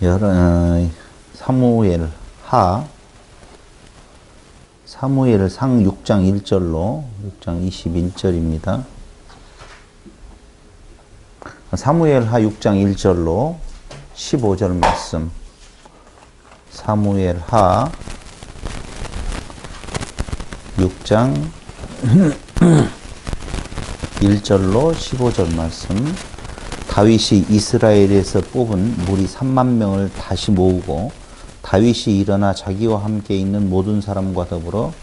사무엘 상 6장 1절로 6장 21절입니다. 사무엘 하 6장 1절로 15절 말씀. 사무엘 하 6장 1절로 15절 말씀. 다윗이 이스라엘에서 뽑은 무리 3만 명을 다시 모으고 다윗이 일어나 자기와 함께 있는 모든 사람과 더불어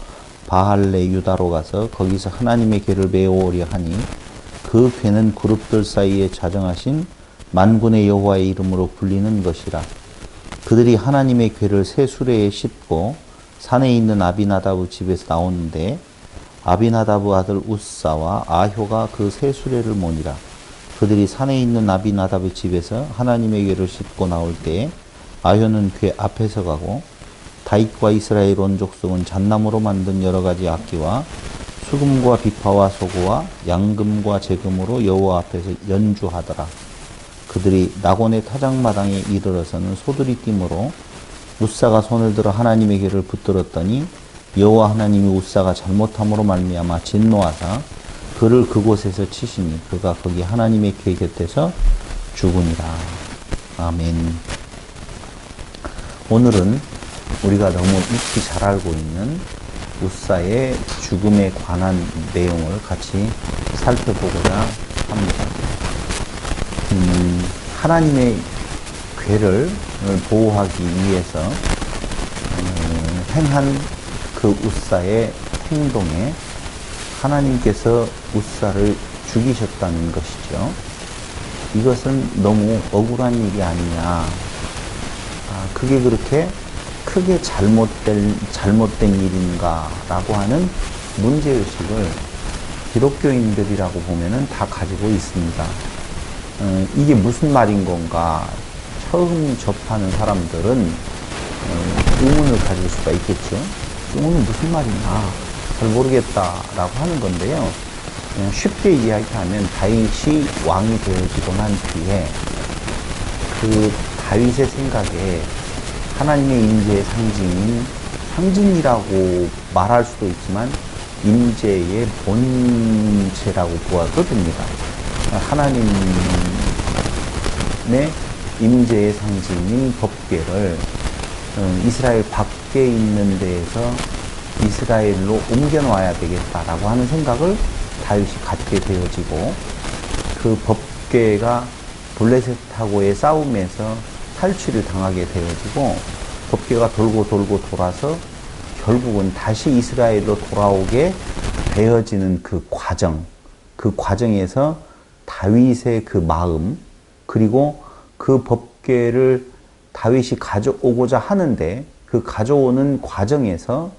바할레 유다로 가서 거기서 하나님의 궤를 메어오려 하니 그 궤는 그룹들 사이에 자정하신 만군의 여호와의 이름으로 불리는 것이라. 그들이 하나님의 궤를 새 수레에 싣고 산에 있는 아비나다브 집에서 나오는데 아비나다브 아들 우사와 아효가 그 새 수레를 모니라. 그들이 산에 있는 아비나다브 집에서 하나님의 궤를 싣고 나올 때에 아효는 궤 앞에서 가고 다윗과 이스라엘 온 족속은 잣나무로 만든 여러 가지 악기와 수금과 비파와 소고와 양금과 제금으로 여호와 앞에서 연주하더라. 그들이 나곤의 타작마당에 이르러서는 소들이 뛰므로 우사가 손을 들어 하나님의 궤를 붙들었더니 여호와 하나님이 우사가 잘못함으로 말미암아 진노하사 그를 그곳에서 치시니 그가 거기 하나님의 궤 곁에서 죽으니라. 아멘. 오늘은 우리가 너무 익히 잘 알고 있는 우사의 죽음에 관한 내용을 같이 살펴보고자 합니다. 하나님의 궤를 보호하기 위해서 행한 그 우사의 행동에 하나님께서 우사를 죽이셨다는 것이죠. 이것은 너무 억울한 일이 아니냐. 그게 그렇게 크게 잘못된 일인가 라고 하는 문제의식을 기독교인들이라고 보면은 다 가지고 있습니다. 이게 무슨 말인 건가 처음 접하는 사람들은 의문을 가질 수가 있겠죠. 이거는 무슨 말이냐 잘 모르겠다라고 하는 건데요. 쉽게 이야기하면 다윗이 왕이 되어지고 난 뒤에 그 다윗의 생각에 하나님의 임재의 상징이라고 말할 수도 있지만 임재의 본체라고 보아도 됩니다. 하나님의 임재의 상징인 법궤를 이스라엘 밖에 있는 데에서 이스라엘로 옮겨놔야 되겠다라고 하는 생각을 다윗이 갖게 되어지고 그 법궤가 블레셋하고의 싸움에서 탈취를 당하게 되어지고 법궤가 돌고 돌아서 결국은 다시 이스라엘로 돌아오게 되어지는 그 과정에서 다윗의 그 마음 그리고 그 법궤를 다윗이 가져오고자 하는데 그 가져오는 과정에서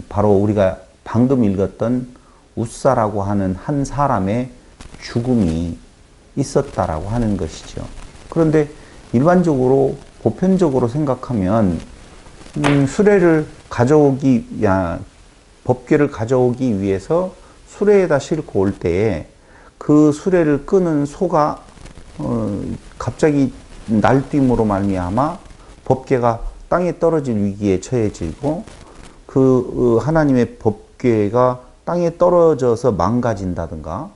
바로 우리가 방금 읽었던 우사라고 하는 한 사람의 죽음이 있었다라고 하는 것이죠. 그런데 일반적으로 보편적으로 생각하면 법궤를 가져오기 위해서 수레에다 싣고 올 때에 그 수레를 끄는 소가 갑자기 날뛰므로 말미암아 법궤가 땅에 떨어질 위기에 처해지고 그 하나님의 법궤가 땅에 떨어져서 망가진다든가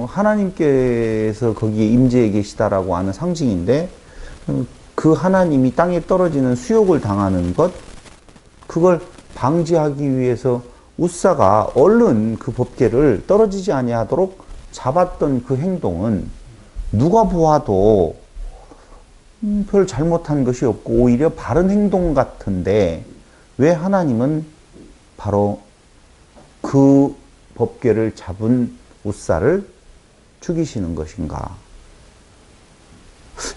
하나님께서 거기에 임재해 계시다라고 하는 상징인데 그 하나님이 땅에 떨어지는 수욕을 당하는 것 그걸 방지하기 위해서 우사가 얼른 그 법궤를 떨어지지 아니하도록 잡았던 그 행동은 누가 보아도 별 잘못한 것이 없고 오히려 바른 행동 같은데 왜 하나님은 바로 그 법궤를 잡은 우사를 죽이시는 것인가?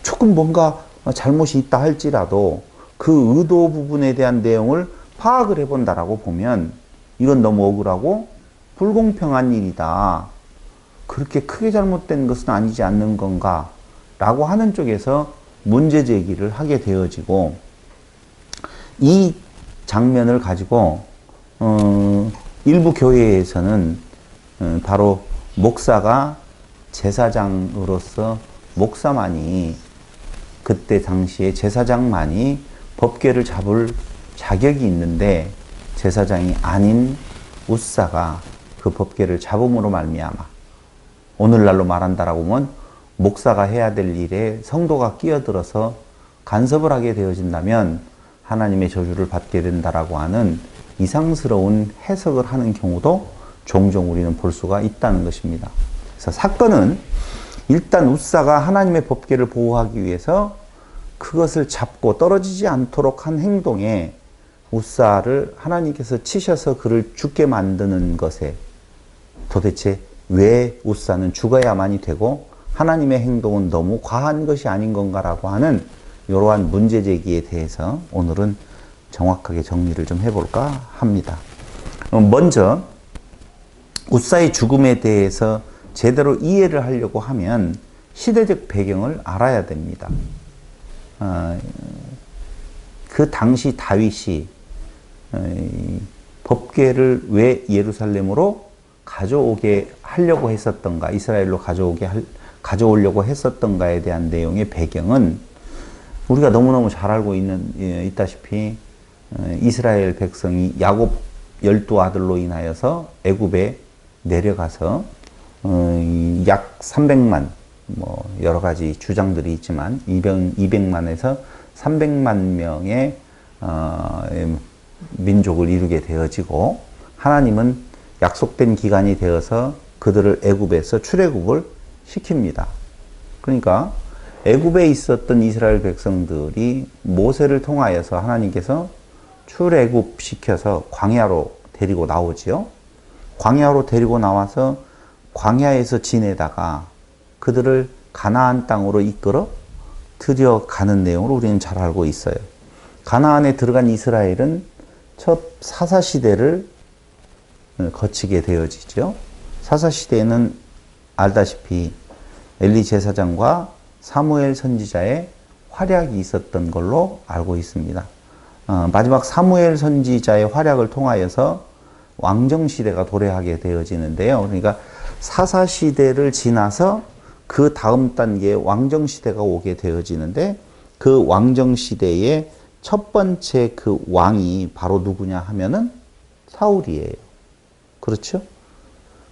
조금 뭔가 잘못이 있다 할지라도 그 의도 부분에 대한 내용을 파악을 해본다라고 보면 이건 너무 억울하고 불공평한 일이다. 그렇게 크게 잘못된 것은 아니지 않는 건가? 라고 하는 쪽에서 문제 제기를 하게 되어지고 이 장면을 가지고 일부 교회에서는 바로 목사가 제사장으로서 목사만이 그때 당시에 제사장만이 법궤를 잡을 자격이 있는데 제사장이 아닌 웃사가 그 법궤를 잡음으로 말미암아 오늘날로 말한다라고 하면 목사가 해야 될 일에 성도가 끼어들어서 간섭을 하게 되어진다면 하나님의 저주를 받게 된다라고 하는 이상스러운 해석을 하는 경우도 종종 우리는 볼 수가 있다는 것입니다. 그래서 사건은 일단 웃사가 하나님의 법궤를 보호하기 위해서 그것을 잡고 떨어지지 않도록 한 행동에 웃사를 하나님께서 치셔서 그를 죽게 만드는 것에 도대체 왜 웃사는 죽어야만이 되고 하나님의 행동은 너무 과한 것이 아닌 건가라고 하는 이러한 문제 제기에 대해서 오늘은 정확하게 정리를 좀 해볼까 합니다. 먼저 웃사의 죽음에 대해서 제대로 이해를 하려고 하면 시대적 배경을 알아야 됩니다. 그 당시 다윗이 법궤를 왜 예루살렘으로 가져오게 하려고 했었던가, 이스라엘로 가져오려고 했었던가에 대한 내용의 배경은 우리가 너무너무 잘 알고 있다시피 이스라엘 백성이 야곱 12아들로 인하여서 애굽에 내려가서 약 300만, 여러 가지 주장들이 있지만 200만에서 300만 명의 민족을 이루게 되어지고 하나님은 약속된 기간이 되어서 그들을 애굽에서 출애굽을 시킵니다. 그러니까 애굽에 있었던 이스라엘 백성들이 모세를 통하여서 하나님께서 출애굽 시켜서 광야로 데리고 나오지요. 광야로 데리고 나와서 광야에서 지내다가 그들을 가나안 땅으로 이끌어 들여가는 내용을 우리는 잘 알고 있어요. 가나안에 들어간 이스라엘은 첫 사사시대를 거치게 되어지죠. 사사시대에는 알다시피 엘리 제사장과 사무엘 선지자의 활약이 있었던 걸로 알고 있습니다. 마지막 사무엘 선지자의 활약을 통하여서 왕정시대가 도래하게 되어지는데요. 그러니까 사사시대를 지나서 그 다음 단계의 왕정시대가 오게 되어지는데 그 왕정시대의 첫 번째 그 왕이 바로 누구냐 하면은 사울이에요. 그렇죠?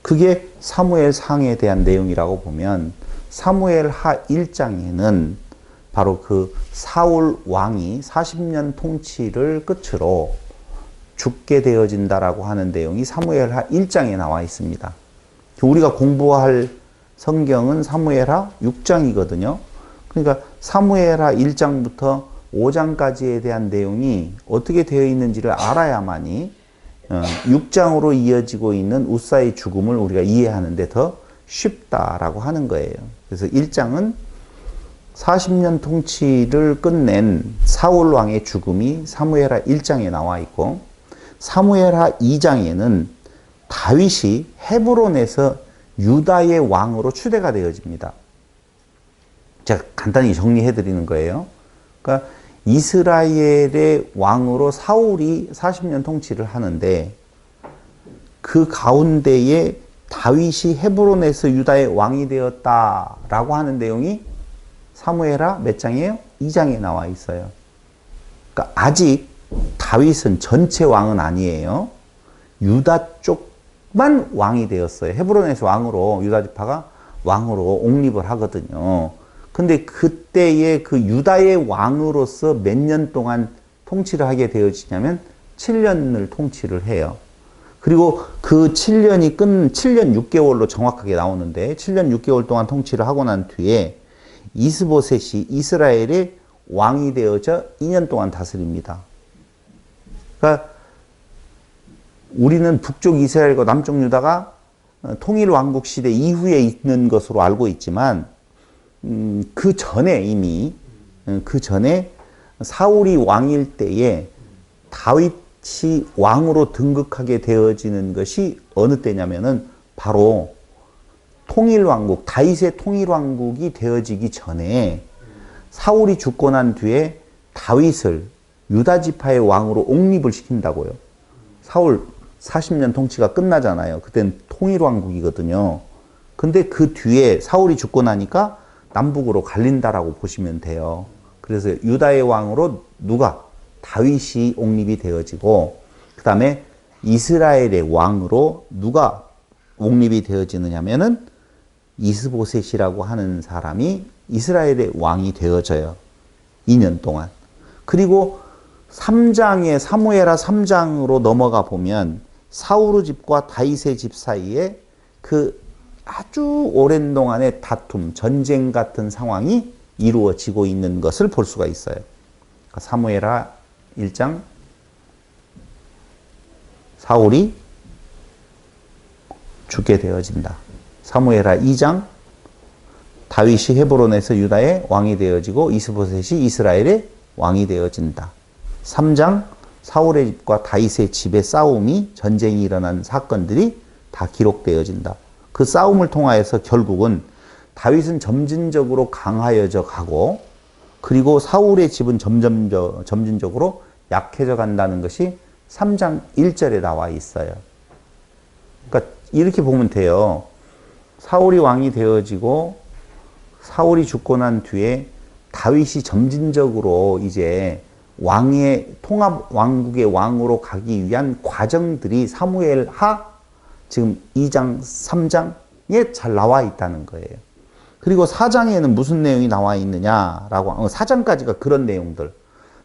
그게 사무엘 상에 대한 내용이라고 보면 사무엘 하 1장에는 바로 그 사울 왕이 40년 통치를 끝으로 죽게 되어진다라고 하는 내용이 사무엘 하 1장에 나와 있습니다. 우리가 공부할 성경은 사무엘 하 6장이거든요. 그러니까 사무엘 하 1장부터 5장까지에 대한 내용이 어떻게 되어 있는지를 알아야만이 6장으로 이어지고 있는 웃사의 죽음을 우리가 이해하는데 더 쉽다라고 하는 거예요. 그래서 1장은 40년 통치를 끝낸 사울 왕의 죽음이 사무엘하 1장에 나와 있고 사무엘하 2장에는 다윗이 헤브론에서 유다의 왕으로 추대가 되어집니다. 제가 간단히 정리해 드리는 거예요. 그러니까 이스라엘의 왕으로 사울이 40년 통치를 하는데 그 가운데에 다윗이 헤브론에서 유다의 왕이 되었다라고 하는 내용이 사무엘하 몇 장이에요? 2장에 나와 있어요. 그러니까 아직 다윗은 전체 왕은 아니에요. 유다 쪽만 왕이 되었어요. 헤브론에서 왕으로 유다 지파가 왕으로 옹립을 하거든요. 근데 그때의 그 유다의 왕으로서 몇 년 동안 통치를 하게 되어지냐면 7년을 통치를 해요. 그리고 그 7년 6개월로 정확하게 나오는데 7년 6개월 동안 통치를 하고 난 뒤에 이스보셋이 이스라엘의 왕이 되어져 2년 동안 다스립니다. 그러니까 우리는 북쪽 이스라엘과 남쪽 유다가 통일 왕국 시대 이후에 있는 것으로 알고 있지만 그 전에 이미 그 전에 사울이 왕일 때에 다윗이 왕으로 등극하게 되어지는 것이 어느 때냐면은 바로 통일왕국, 다윗의 통일왕국이 되어지기 전에 사울이 죽고 난 뒤에 다윗을 유다 지파의 왕으로 옹립을 시킨다고요. 사울 40년 통치가 끝나잖아요. 그때는 통일왕국이거든요. 근데 그 뒤에 사울이 죽고 나니까 남북으로 갈린다라고 보시면 돼요. 그래서 유다의 왕으로 누가? 다윗이 옹립이 되어지고, 그 다음에 이스라엘의 왕으로 누가 옹립이 되어지느냐면은 이스보셋이라고 하는 사람이 이스라엘의 왕이 되어져요. 2년 동안. 그리고 3장에 사무엘하 3장으로 넘어가 보면 사울의 집과 다윗의 집 사이에 그 아주 오랜 동안의 다툼, 전쟁 같은 상황이 이루어지고 있는 것을 볼 수가 있어요. 사무엘하 1장 사울이 죽게 되어진다. 사무엘하 2장 다윗이 헤브론에서 유다의 왕이 되어지고 이스보셋이 이스라엘의 왕이 되어진다. 3장 사울의 집과 다윗의 집의 싸움이 전쟁이 일어난 사건들이 다 기록되어진다. 그 싸움을 통하여서 결국은 다윗은 점진적으로 강하여져 가고 그리고 사울의 집은 점진적으로 약해져 간다는 것이 3장 1절에 나와 있어요. 그러니까 이렇게 보면 돼요. 사울이 왕이 되어지고 사울이 죽고 난 뒤에 다윗이 점진적으로 이제 왕의 통합 왕국의 왕으로 가기 위한 과정들이 사무엘하 지금 2장, 3장에 잘 나와 있다는 거예요. 그리고 4장에는 무슨 내용이 나와 있느냐라고 4장까지가 그런 내용들.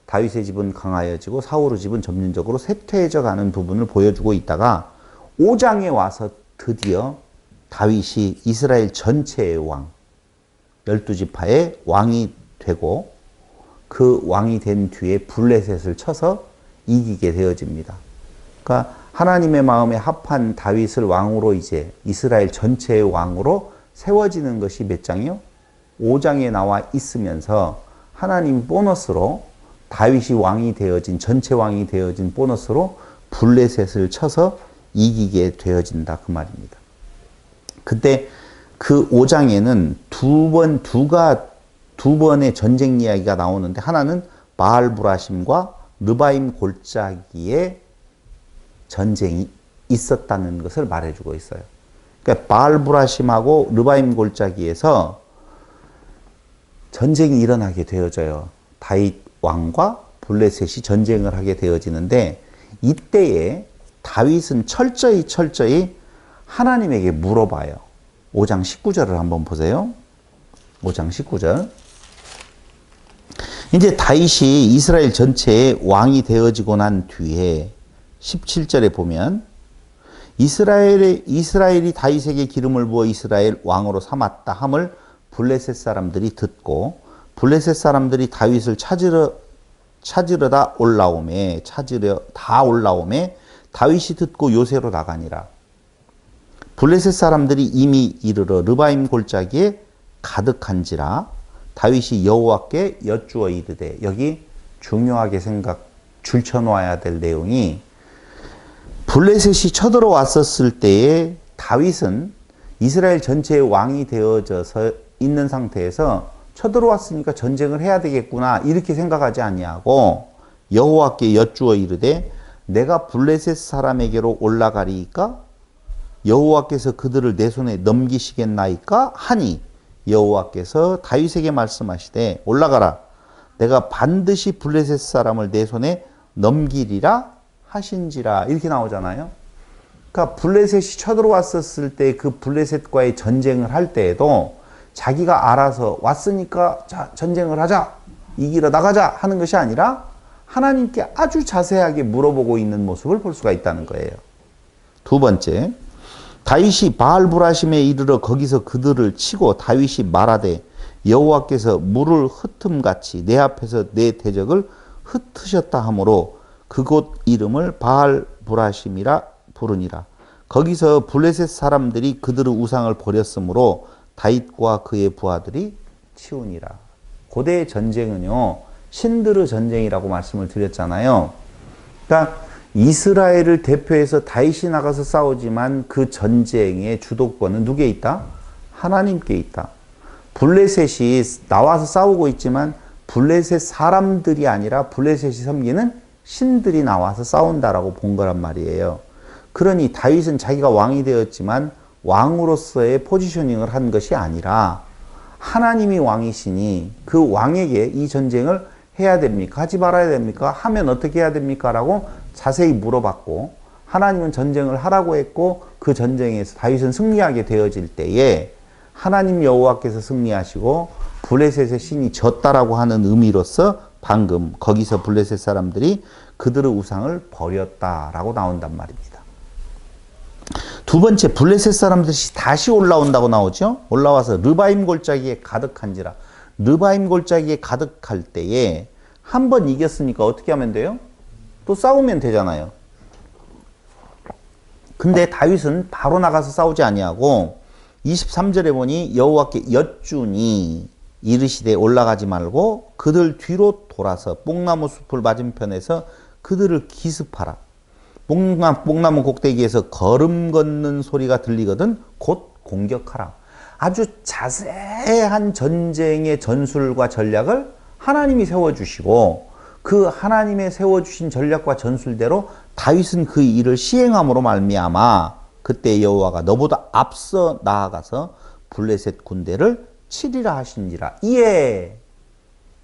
다윗의 집은 강하여지고 사울의 집은 점진적으로 쇠퇴해져 가는 부분을 보여주고 있다가 5장에 와서 드디어 다윗이 이스라엘 전체의 왕, 12지파의 왕이 되고 그 왕이 된 뒤에 블레셋을 쳐서 이기게 되어집니다. 그러니까 하나님의 마음에 합한 다윗을 왕으로 이제 이스라엘 전체의 왕으로 세워지는 것이 몇 장이요? 5장에 나와 있으면서 하나님 보너스로 다윗이 왕이 되어진 전체 왕이 되어진 보너스로 블레셋을 쳐서 이기게 되어진다 그 말입니다. 그때 그 5장에는 두 번의 전쟁 이야기가 나오는데 하나는 바알브라심과 르바임 골짜기의 전쟁이 있었다는 것을 말해주고 있어요. 그러니까 바알브라심하고 르바임 골짜기에서 전쟁이 일어나게 되어져요. 다윗 왕과 블레셋이 전쟁을 하게 되어지는데 이때에 다윗은 철저히 하나님에게 물어봐요. 5장 19절을 한번 보세요. 5장 19절. 이제 다윗이 이스라엘 전체의 왕이 되어지고 난 뒤에 17절에 보면 이스라엘이 다윗에게 기름을 부어 이스라엘 왕으로 삼았다 함을 블레셋 사람들이 듣고 블레셋 사람들이 다윗을 찾으러 다 올라오매 다윗이 듣고 요새로 나가니라. 블레셋 사람들이 이미 이르러 르바임 골짜기에 가득한지라 다윗이 여호와께 여쭈어 이르되 여기 중요하게 줄쳐놓아야 될 내용이 블레셋이 쳐들어왔었을 때에 다윗은 이스라엘 전체의 왕이 되어져서 있는 상태에서 쳐들어왔으니까 전쟁을 해야 되겠구나 이렇게 생각하지 아니하고 여호와께 여쭈어 이르되 내가 블레셋 사람에게로 올라가리이까 여호와께서 그들을 내 손에 넘기시겠나이까 하니 여호와께서 다윗에게 말씀하시되 올라가라 내가 반드시 블레셋 사람을 내 손에 넘기리라 하신지라 이렇게 나오잖아요. 그러니까 블레셋이 쳐들어왔었을 때 그 블레셋과의 전쟁을 할 때에도 자기가 알아서 왔으니까 자 전쟁을 하자 이기러 나가자 하는 것이 아니라 하나님께 아주 자세하게 물어보고 있는 모습을 볼 수가 있다는 거예요. 두 번째, 다윗이 바알브라심에 이르러 거기서 그들을 치고 다윗이 말하되 여호와께서 물을 흩음같이 내 앞에서 내 대적을 흩으셨다 하므로 그곳 이름을 바알브라심이라 부르니라. 거기서 블레셋 사람들이 그들의 우상을 버렸으므로 다윗과 그의 부하들이 치우니라. 고대의 전쟁은요 신들의 전쟁이라고 말씀을 드렸잖아요. 그러니까 이스라엘을 대표해서 다윗이 나가서 싸우지만 그 전쟁의 주도권은 누구에 있다? 하나님께 있다. 블레셋이 나와서 싸우고 있지만 블레셋 사람들이 아니라 블레셋이 섬기는 신들이 나와서 싸운다라고 본 거란 말이에요. 그러니 다윗은 자기가 왕이 되었지만 왕으로서의 포지셔닝을 한 것이 아니라 하나님이 왕이시니 그 왕에게 이 전쟁을 해야 됩니까? 하지 말아야 됩니까? 하면 어떻게 해야 됩니까? 라고 자세히 물어봤고, 하나님은 전쟁을 하라고 했고, 그 전쟁에서 다윗은 승리하게 되어질 때에 하나님 여호와께서 승리하시고 블레셋의 신이 졌다라고 하는 의미로서 방금 거기서 블레셋 사람들이 그들의 우상을 버렸다라고 나온단 말입니다. 두 번째, 블레셋 사람들이 다시 올라온다고 나오죠. 올라와서 르바임 골짜기에 가득한지라. 르바임 골짜기에 가득할 때에 한 번 이겼으니까 어떻게 하면 돼요? 또 싸우면 되잖아요. 근데 다윗은 바로 나가서 싸우지 아니하고 23절에 보니 여호와께 여쭈니 이르시되 올라가지 말고 그들 뒤로 돌아서 뽕나무 숲을 맞은편에서 그들을 기습하라. 뽕나무 꼭대기에서 걸음 걷는 소리가 들리거든 곧 공격하라. 아주 자세한 전쟁의 전술과 전략을 하나님이 세워주시고 그 하나님의 세워주신 전략과 전술대로 다윗은 그 일을 시행함으로 말미암아 그때 여호와가 너보다 앞서 나아가서 블레셋 군대를 치리라 하신지라. 이에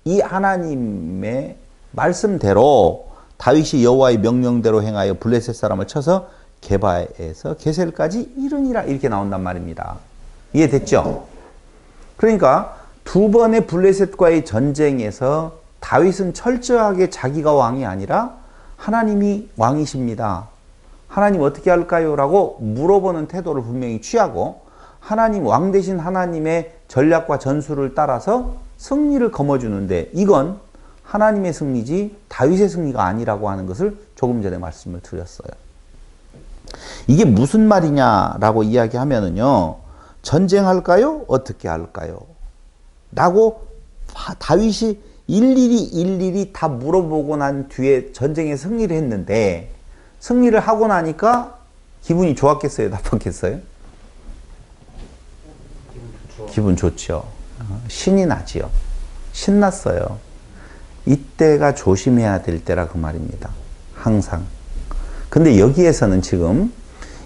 이 하나님의 말씀대로 다윗이 여호와의 명령대로 행하여 블레셋 사람을 쳐서 게바에서 게셀까지 이르니라. 이렇게 나온단 말입니다. 이해됐죠? 그러니까 두 번의 블레셋과의 전쟁에서 다윗은 철저하게 자기가 왕이 아니라 하나님이 왕이십니다. 하나님 어떻게 할까요? 라고 물어보는 태도를 분명히 취하고 하나님 왕 대신 하나님의 전략과 전술을 따라서 승리를 거머쥐는데 이건 하나님의 승리지 다윗의 승리가 아니라고 하는 것을 조금 전에 말씀을 드렸어요. 이게 무슨 말이냐라고 이야기하면은요. 전쟁할까요? 어떻게 할까요? 라고 다윗이 일일이 다 물어보고 난 뒤에 전쟁에 승리를 했는데 승리를 하고 나니까 기분이 좋았겠어요? 나빴겠어요? 기분 좋죠. 신이 나지요. 신났어요. 이때가 조심해야 될 때라 그 말입니다. 항상. 근데 여기에서는 지금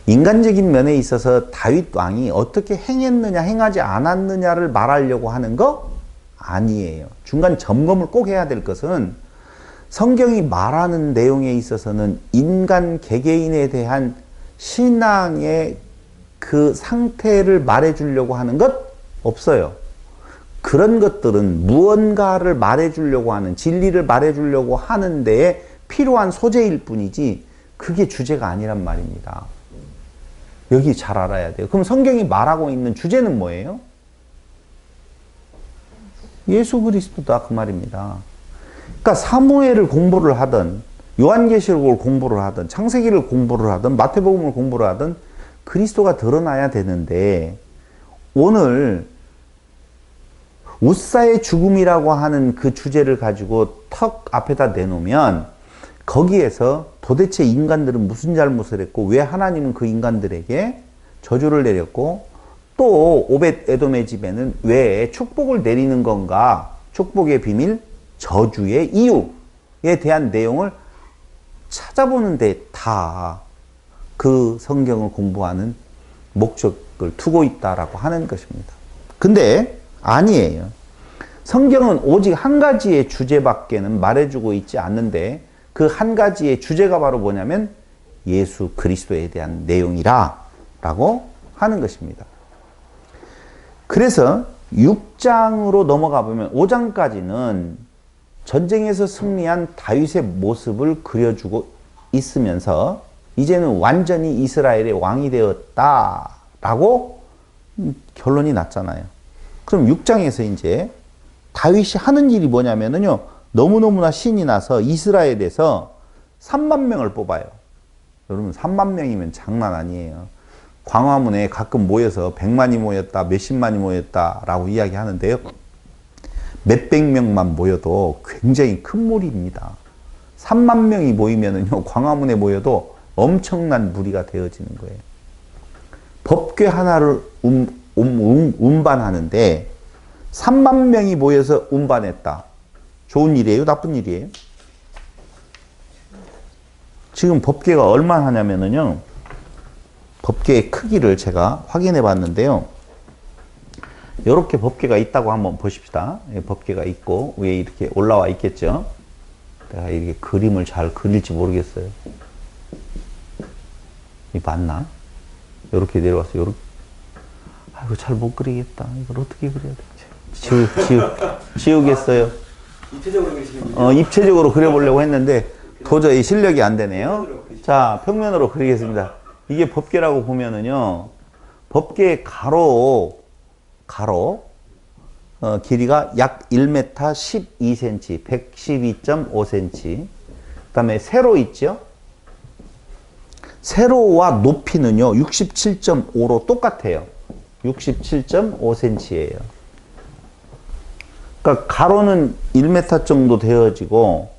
인간적인 면에 있어서 다윗 왕이 어떻게 행했느냐 행하지 않았느냐를 말하려고 하는 거 아니에요. 중간 점검을 꼭 해야 될 것은 성경이 말하는 내용에 있어서는 인간 개개인에 대한 신앙의 그 상태를 말해주려고 하는 것 없어요. 그런 것들은 무언가를 말해주려고 하는, 진리를 말해주려고 하는 데에 필요한 소재일 뿐이지 그게 주제가 아니란 말입니다. 여기 잘 알아야 돼요. 그럼 성경이 말하고 있는 주제는 뭐예요? 예수 그리스도다 그 말입니다. 그러니까 사무엘을 공부를 하든 요한계시록을 공부를 하든 창세기를 공부를 하든 마태복음을 공부를 하든 그리스도가 드러나야 되는데 오늘 우사의 죽음이라고 하는 그 주제를 가지고 턱 앞에다 내놓으면 거기에서 도대체 인간들은 무슨 잘못을 했고 왜 하나님은 그 인간들에게 저주를 내렸고 또 오벳 에돔의 집에는 왜 축복을 내리는 건가, 축복의 비밀, 저주의 이유에 대한 내용을 찾아보는데 다 그 성경을 공부하는 목적을 두고 있다라고 하는 것입니다. 근데 아니에요. 성경은 오직 한 가지의 주제밖에는 말해주고 있지 않는데 그 한 가지의 주제가 바로 뭐냐면 예수 그리스도에 대한 내용이라 라고 하는 것입니다. 그래서 6장으로 넘어가 보면 5장까지는 전쟁에서 승리한 다윗의 모습을 그려주고 있으면서 이제는 완전히 이스라엘의 왕이 되었다라고 결론이 났잖아요. 그럼 6장에서 이제 다윗이 하는 일이 뭐냐면요. 너무너무나 신이 나서 이스라엘에서 3만 명을 뽑아요. 여러분 3만 명이면 장난 아니에요. 광화문에 가끔 모여서 100만이 모였다, 몇십만이 모였다라고 이야기하는데요. 몇백 명만 모여도 굉장히 큰 무리입니다. 3만 명이 모이면은요, 광화문에 모여도 엄청난 무리가 되어지는 거예요. 법궤 하나를 운반하는데 3만 명이 모여서 운반했다. 좋은 일이에요? 나쁜 일이에요? 지금 법궤가 얼마나 하냐면은요, 법궤의 크기를 제가 확인해 봤는데요. 이렇게 법궤가 있다고 한번 보십시다. 법궤가 있고 위에 이렇게 올라와 있겠죠. 내가 이게 그림을 잘 그릴지 모르겠어요. 이 맞나? 이렇게 내려와서 요렇게. 아이고 잘 못 그리겠다. 이걸 어떻게 그려야 되지? 지우겠어요. 입체적으로 그리시는 입체적으로 그려보려고 했는데 도저히 실력이 안 되네요. 자, 평면으로 그리겠습니다. 이게 법궤라고 보면은요, 법궤 가로 길이가 약 1m 12cm, 112.5cm. 그 다음에 세로 있죠? 세로와 높이는요, 67.5로 똑같아요. 67.5cm예요. 그러니까 가로는 1m 정도 되어지고,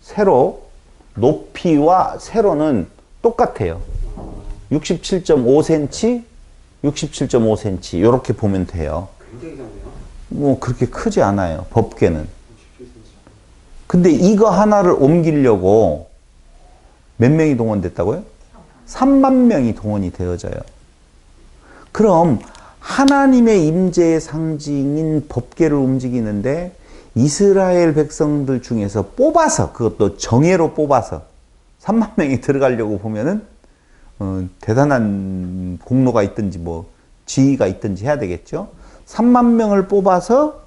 세로, 높이와 세로는 똑같아요. 67.5cm, 67.5cm. 이렇게 보면 돼요. 굉장히 작네요. 뭐 그렇게 크지 않아요. 법궤는. 근데 이거 하나를 옮기려고 몇 명이 동원됐다고요? 3만 명이 동원이 되어져요. 그럼 하나님의 임재의 상징인 법궤를 움직이는데 이스라엘 백성들 중에서 뽑아서, 그것도 정예로 뽑아서 3만 명이 들어가려고 보면은 대단한 공로가 있든지 뭐 지위가 있든지 해야 되겠죠. 3만 명을 뽑아서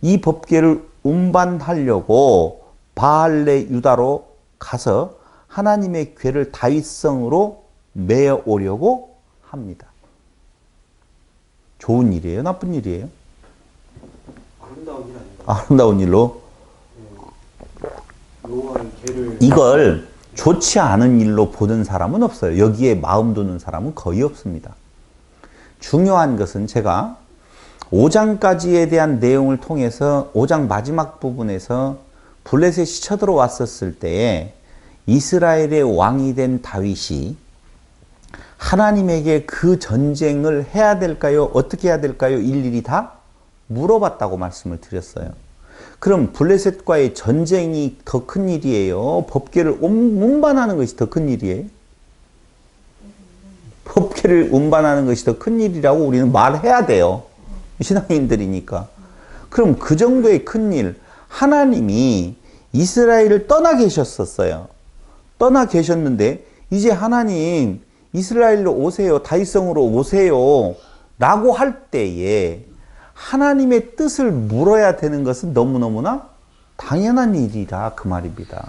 이 법궤를 운반하려고 바알레 유다로 가서 하나님의 궤를 다윗성으로 메어 오려고 합니다. 좋은 일이에요? 나쁜 일이에요? 아름다운 일 아닌가? 아름다운 일로? 여호와의 궤를 이걸 좋지 않은 일로 보는 사람은 없어요. 여기에 마음 두는 사람은 거의 없습니다. 중요한 것은 제가 5장까지에 대한 내용을 통해서 5장 마지막 부분에서 블레셋이 쳐들어왔었을 때에 이스라엘의 왕이 된 다윗이 하나님에게 그 전쟁을 해야 될까요? 어떻게 해야 될까요? 일일이 다 물어봤다고 말씀을 드렸어요. 그럼 블레셋과의 전쟁이 더 큰 일이에요? 법궤를 운반하는 것이 더 큰 일이에요? 법궤를 운반하는 것이 더 큰 일이라고 우리는 말해야 돼요. 신앙인들이니까. 그럼 그 정도의 큰 일, 하나님이 이스라엘을 떠나 계셨었어요. 떠나 계셨는데 이제 하나님 이스라엘로 오세요. 다윗성으로 오세요. 라고 할 때에 하나님의 뜻을 물어야 되는 것은 너무너무나 당연한 일이라 그 말입니다.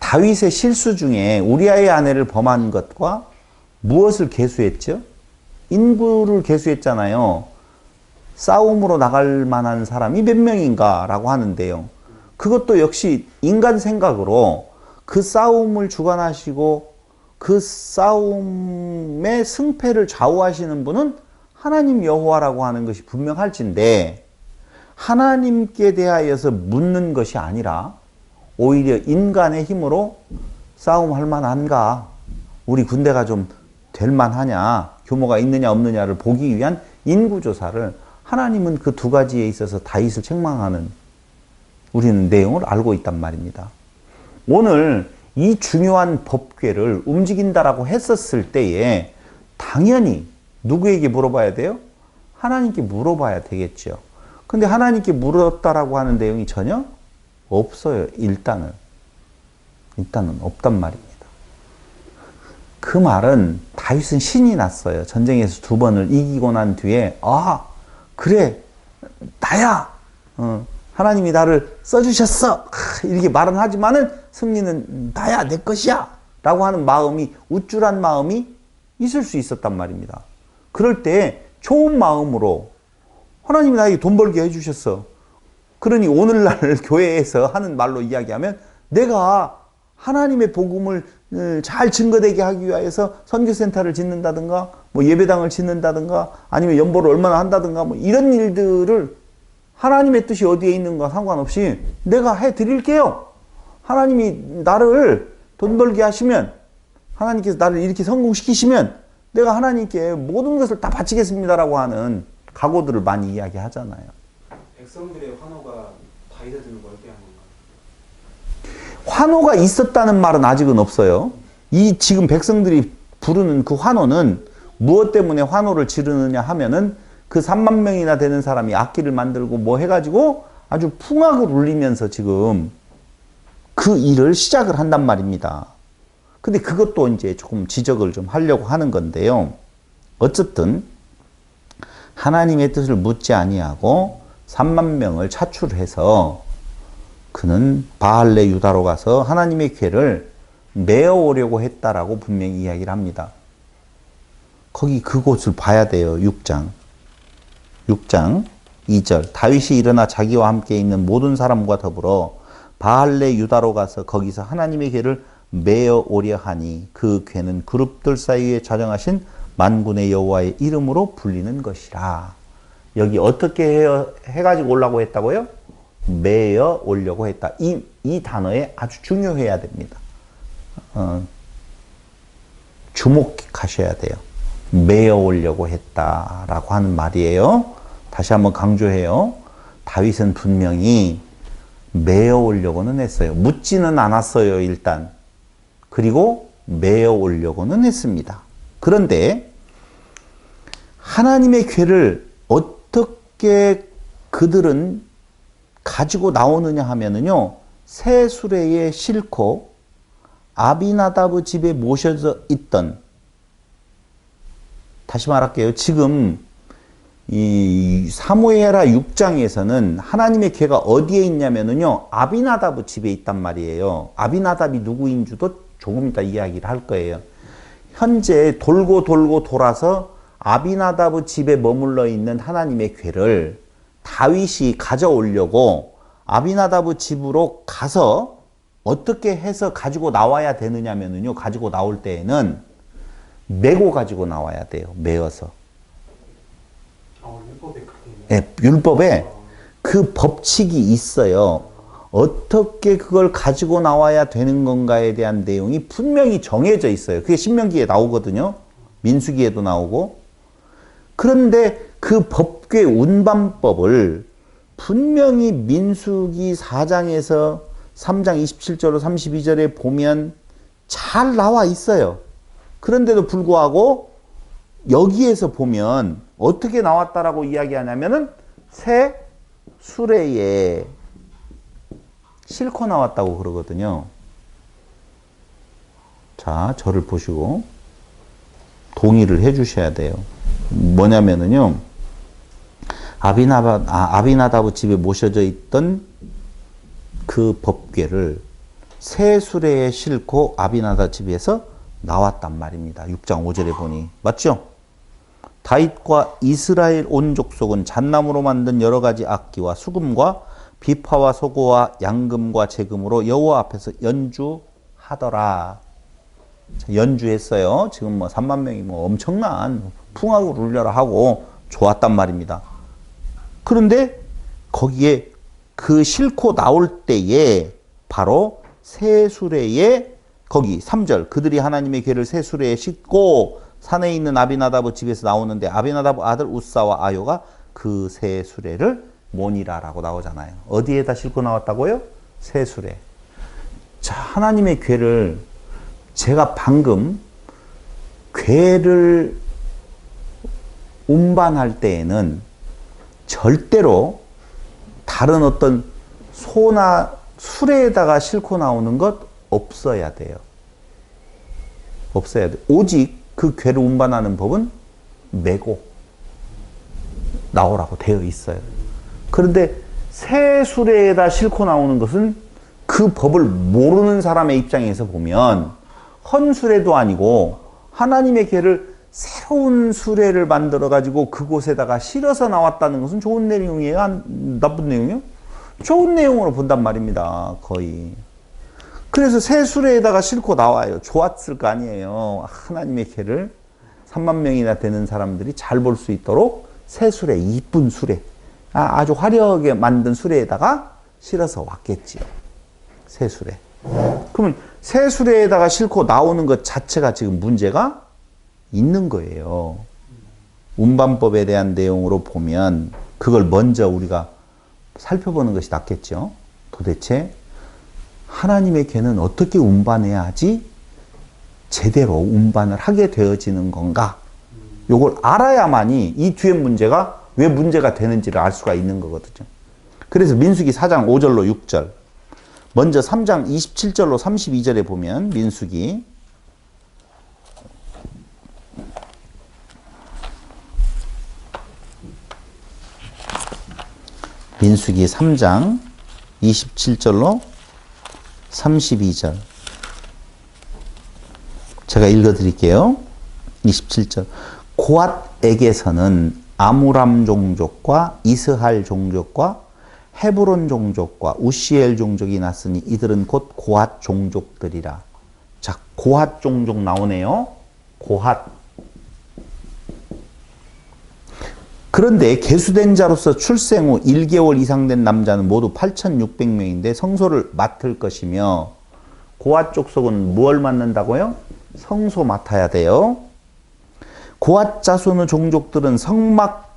다윗의 실수 중에 우리아의 아내를 범한 것과 무엇을 계수했죠? 인구를 계수했잖아요. 싸움으로 나갈 만한 사람이 몇 명인가 라고 하는데요. 그것도 역시 인간 생각으로 그 싸움을 주관하시고 그 싸움의 승패를 좌우하시는 분은 하나님 여호와라고 하는 것이 분명할진데 하나님께 대하여서 묻는 것이 아니라 오히려 인간의 힘으로 싸움할 만한가? 우리 군대가 좀 될 만하냐? 규모가 있느냐 없느냐를 보기 위한 인구조사를 하나님은 그 두 가지에 있어서 다윗을 책망하는 우리는 내용을 알고 있단 말입니다. 오늘 이 중요한 법궤를 움직인다라고 했었을 때에 당연히 누구에게 물어봐야 돼요? 하나님께 물어봐야 되겠죠. 근데 하나님께 물었다라고 하는 내용이 전혀 없어요. 일단은 없단 말입니다. 그 말은 다윗은 신이 났어요. 전쟁에서 2번을 이기고 난 뒤에 그래 나야 하나님이 나를 써주셨어 이렇게 말은 하지만은 승리는 나야 내 것이야 라고 하는 마음이 우쭐한 마음이 있을 수 있었단 말입니다. 그럴 때 좋은 마음으로 하나님이 나에게 돈 벌게 해주셨어. 그러니 오늘날 교회에서 하는 말로 이야기하면 내가 하나님의 복음을 잘 증거되게 하기 위해서 선교센터를 짓는다든가 뭐 예배당을 짓는다든가 아니면 연보를 얼마나 한다든가 뭐 이런 일들을 하나님의 뜻이 어디에 있는가 상관없이 내가 해드릴게요. 하나님이 나를 돈 벌게 하시면 하나님께서 나를 이렇게 성공시키시면 내가 하나님께 모든 것을 다 바치겠습니다라고 하는 각오들을 많이 이야기하잖아요. 백성들의 환호가 다윗의 등을 멀게 한 건가요? 환호가 있었다는 말은 아직은 없어요. 이 지금 백성들이 부르는 그 환호는 무엇 때문에 환호를 지르느냐 하면은 그 3만 명이나 되는 사람이 악기를 만들고 뭐 해가지고 아주 풍악을 울리면서 지금 그 일을 시작을 한단 말입니다. 근데 그것도 이제 조금 지적을 좀 하려고 하는 건데요. 어쨌든 하나님의 뜻을 묻지 아니하고 3만 명을 차출해서 그는 바알레 유다로 가서 하나님의 궤를 메어오려고 했다라고 분명히 이야기를 합니다. 거기 그곳을 봐야 돼요. 6장 2절 다윗이 일어나 자기와 함께 있는 모든 사람과 더불어 바알레 유다로 가서 거기서 하나님의 궤를 메어오려 하니 그 궤는 그룹들 사이에 자정하신 만군의 여호와의 이름으로 불리는 것이라. 여기 어떻게 해가지고 오려고 했다고요? 메어 오려고 했다. 이 단어에 아주 중요해야 됩니다. 주목하셔야 돼요. 메어 오려고 했다라고 하는 말이에요. 다시 한번 강조해요. 다윗은 분명히 메어 오려고는 했어요. 묻지는 않았어요, 일단. 그리고 메어 오려고는 했습니다. 그런데 하나님의 궤를 어떻게 그들은 가지고 나오느냐 하면은요, 새 수레에 싣고 아비나답의 집에 모셔져 있던, 다시 말할게요. 지금 이 사무엘하 6장에서는 하나님의 궤가 어디에 있냐면은요, 아비나답의 집에 있단 말이에요. 아비나답이 누구인 줄도 조금 이따 이야기를 할 거예요. 현재 돌고 돌아서 아비나답의 집에 머물러 있는 하나님의 궤를 다윗이 가져오려고 아비나답의 집으로 가서 어떻게 해서 가지고 나와야 되느냐면요, 가지고 나올 때에는 메고 가지고 나와야 돼요. 메어서. 율법에 그렇게 네, 율법에 그 법칙이 있어요. 어떻게 그걸 가지고 나와야 되는 건가에 대한 내용이 분명히 정해져 있어요. 그게 신명기에 나오거든요. 민수기에도 나오고. 그런데 그 법궤 운반법을 분명히 민수기 4장에서 3장 27절로 32절에 보면 잘 나와 있어요. 그런데도 불구하고 여기에서 보면 어떻게 나왔다라고 이야기하냐면은 새 수레에 싣고 나왔다고 그러거든요. 자, 저를 보시고 동의를 해 주셔야 돼요. 뭐냐면은요, 아비나답의 집에 모셔져 있던 그 법궤를 새 수레에 싣고 아비나답 집에서 나왔단 말입니다. 6장 5절에 보니. 맞죠? 다윗과 이스라엘 온 족속은 잣나무로 만든 여러 가지 악기와 수금과 비파와 소고와 양금과 제금으로 여호와 앞에서 연주하더라. 연주했어요. 지금 뭐 3만 명이 뭐 엄청난 풍악을 울려라 하고 좋았단 말입니다. 그런데 거기에 그 싣고 나올 때에 바로 새 수레에 거기 3절 그들이 하나님의 궤를 새 수레에 싣고 산에 있는 아비나답의 집에서 나오는데 아비나답 아들 우사와 아요가 그 새 수레를 모니라라고 나오잖아요. 어디에다 싣고 나왔다고요? 새 수레. 자, 하나님의 궤를 제가 방금 궤를 운반할 때에는 절대로 다른 어떤 소나 수레에다가 싣고 나오는 것 없어야 돼요. 없어야 돼. 오직 그 궤를 운반하는 법은 메고 나오라고 되어 있어요. 그런데 새 수레에다 싣고 나오는 것은 그 법을 모르는 사람의 입장에서 보면 헌수레도 아니고 하나님의 궤를 새로운 수레를 만들어 가지고 그곳에다가 실어서 나왔다는 것은 좋은 내용이에요? 나쁜 내용이에요? 좋은 내용으로 본단 말입니다. 거의. 그래서 새 수레에다가 싣고 나와요. 좋았을 거 아니에요. 하나님의 궤를 3만 명이나 되는 사람들이 잘 볼 수 있도록 새 수레, 이쁜 수레, 아주 화려하게 만든 수레에다가 실어서 왔겠지요. 새 수레. 그러면 새 수레에다가 싣고 나오는 것 자체가 지금 문제가 있는 거예요. 운반법에 대한 내용으로 보면 그걸 먼저 우리가 살펴보는 것이 낫겠죠. 도대체 하나님의 궤는 어떻게 운반해야지 제대로 운반을 하게 되어지는 건가? 요걸 알아야만이 이 뒤에 문제가 왜 문제가 되는지를 알 수가 있는 거거든요. 그래서 민수기 4장 5절로 6절. 먼저 3장 27절로 32절에 보면 민수기 3장 27절로 32절. 제가 읽어 드릴게요. 27절. 고앗에게서는 아므람 종족과 이스할 종족과 헤브론 종족과 우시엘 종족이 났으니 이들은 곧 고앗 종족들이라. 자, 고앗 종족 나오네요. 고앗. 그런데 계수된 자로서 출생 후 1개월 이상 된 남자는 모두 8,600명인데 성소를 맡을 것이며, 고앗 족속은 무엇을 맡는다고요? 성소 맡아야 돼요. 고앗 자손의 종족들은 성막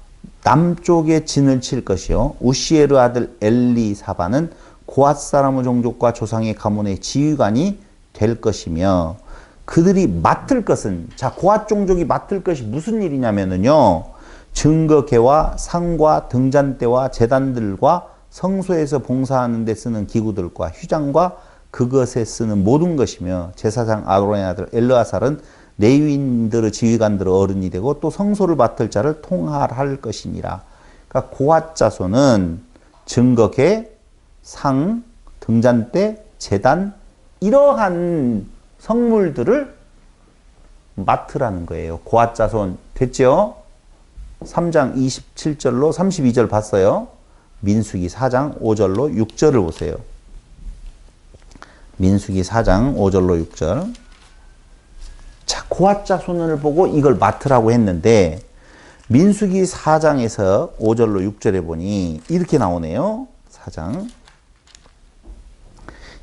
남쪽에 진을 칠 것이요, 우시에르 아들 엘리사바는 고앗 사람의 종족과 조상의 가문의 지휘관이 될 것이며, 그들이 맡을 것은, 자, 고앗 종족이 맡을 것이 무슨 일이냐면요, 증거계와 상과 등잔대와 제단들과 성소에서 봉사하는 데 쓰는 기구들과 휘장과 그것에 쓰는 모든 것이며, 제사장 아론의 아들 엘르아살은 레위인들의 지휘관들의 어른이 되고 또 성소를 맡을 자를 통할할 것이니라. 그러니까 고앗 자손은 증거계, 상, 등잔대, 제단, 이러한 성물들을 맡으라는 거예요. 고앗 자손 됐죠? 3장 27절로 32절 봤어요. 민수기 4장 5절로 6절을 보세요. 민수기 4장 5절로 6절. 자, 고앗 자손을 보고 이걸 맡으라고 했는데, 민수기 4장에서 5절로 6절에 보니 이렇게 나오네요. 4장.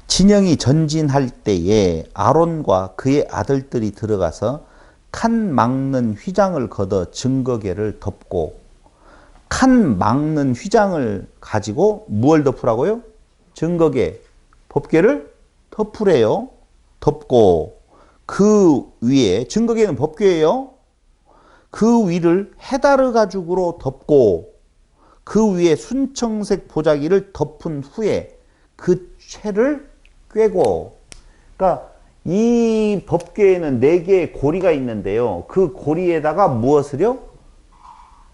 진영이 전진할 때에 아론과 그의 아들들이 들어가서 칸 막는 휘장을 걷어 증거계를 덮고, 칸 막는 휘장을 가지고 무엇을 덮으라고요? 증거계, 법궤를 덮으래요. 덮고 그 위에, 증거계는 법궤예요. 그 위를 헤다르 가죽으로 덮고 그 위에 순청색 보자기를 덮은 후에 그 채를 꿰고, 그러니까 이 법궤에는 4개의 고리가 있는데요, 그 고리에다가 무엇을요?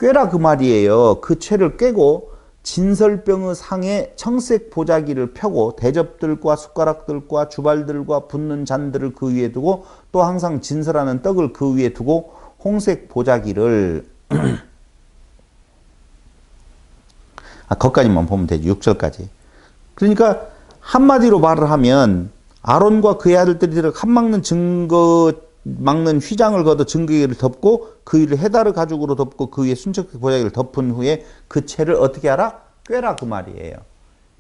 꿰라 그 말이에요. 그 채를 꿰고 진설병의 상에 청색 보자기를 펴고 대접들과 숟가락들과 주발들과 붓는 잔들을 그 위에 두고 또 항상 진설하는 떡을 그 위에 두고 홍색 보자기를 거기까지만 보면 되죠. 6절까지. 그러니까 한마디로 말을 하면 아론과 그의 아들들이 칸 막는 막는 휘장을 걷어 증거계를 덮고 그 위를 헤다르 가죽으로 덮고 그 위에 순척색 보자기를 덮은 후에 그 채를 어떻게 하라? 꿰라 그 말이에요.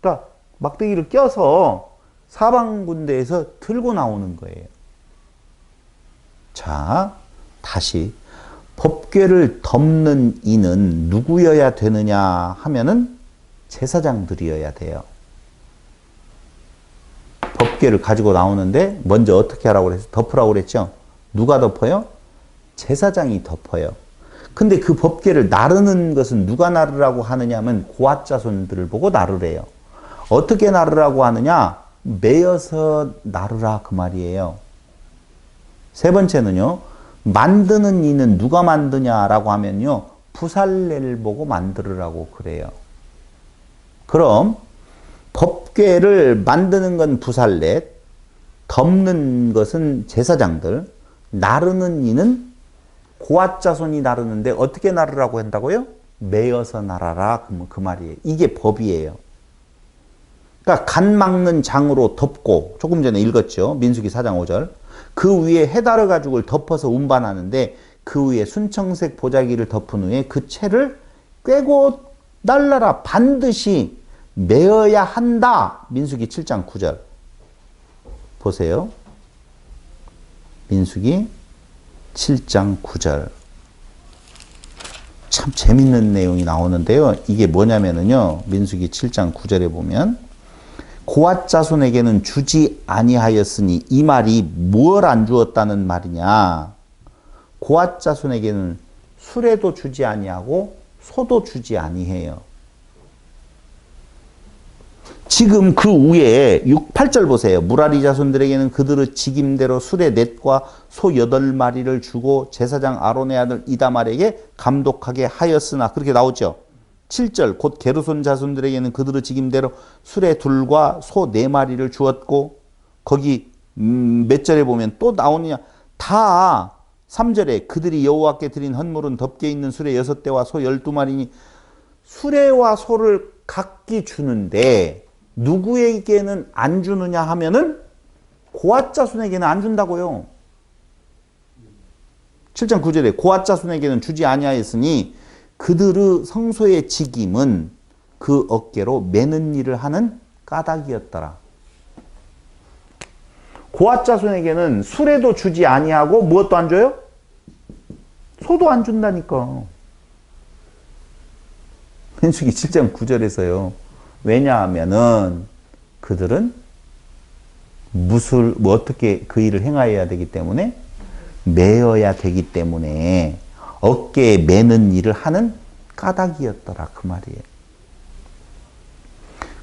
그러니까 막대기를 껴서 사방 군데에서 들고 나오는 거예요. 자, 다시 법궤를 덮는 이는 누구여야 되느냐 하면은 제사장들이어야 돼요. 법궤를 가지고 나오는데 먼저 어떻게 하라고 그랬어요? 덮으라고 그랬죠? 누가 덮어요? 제사장이 덮어요. 근데 그 법궤를 나르는 것은 누가 나르라고 하느냐 하면 고앗 자손들을 보고 나르래요. 어떻게 나르라고 하느냐? 매여서 나르라 그 말이에요. 세 번째는요, 만드는 이는 누가 만드냐라고 하면요, 부살레를 보고 만들으라고 그래요. 그럼 법궤를 만드는 건 부살렛, 덮는 것은 제사장들, 나르는 이는 고앗 자손이 나르는데 어떻게 나르라고 한다고요? 매여서 나르라 그 말이에요. 이게 법이에요. 그러니까 간 막는 장으로 덮고, 조금 전에 읽었죠. 민수기 4장 5절. 그 위에 헤다르 가죽을 덮어서 운반하는데 그 위에 순청색 보자기를 덮은 후에 그 채를 꿰고 날라라, 반드시 매어야 한다. 민수기 7장 9절. 보세요. 민수기 7장 9절. 참 재밌는 내용이 나오는데요. 이게 뭐냐면요, 민수기 7장 9절에 보면 고앗 자손에게는 주지 아니하였으니, 이 말이 뭘 안 주었다는 말이냐? 고앗 자손에게는 수레도 주지 아니하고 소도 주지 아니해요. 지금 그 위에 8절 보세요. 무라리 자손들에게는 그들의 직임대로 수레 넷과 소 8마리를 주고 제사장 아론의 아들 이다말에게 감독하게 하였으나 그렇게 나오죠. 7절 곧 게르손 자손들에게는 그들의 직임대로 수레 둘과 소 4마리를 주었고 거기 몇 절에 보면 또 나오느냐 다 3절에 그들이 여호와께 드린 헌물은 덮개 있는 수레 6대와 소 12마리니 수레와 소를 각기 주는데 누구에게는 안 주느냐 하면은 고앗 자손에게는 안 준다고요. 7장 9절에 고앗 자손에게는 주지 아니하였으니 그들의 성소의 직임은 그 어깨로 매는 일을 하는 까닭이었더라. 고앗 자손에게는 수레도 주지 아니하고 무엇도 안 줘요? 소도 안 준다니까. 민수기 7장 9절에서요. 왜냐하면은 그들은 어떻게 그 일을 행하여야 되기 때문에 매어야 되기 때문에 어깨에 매는 일을 하는 까닭이었더라 그 말이에요.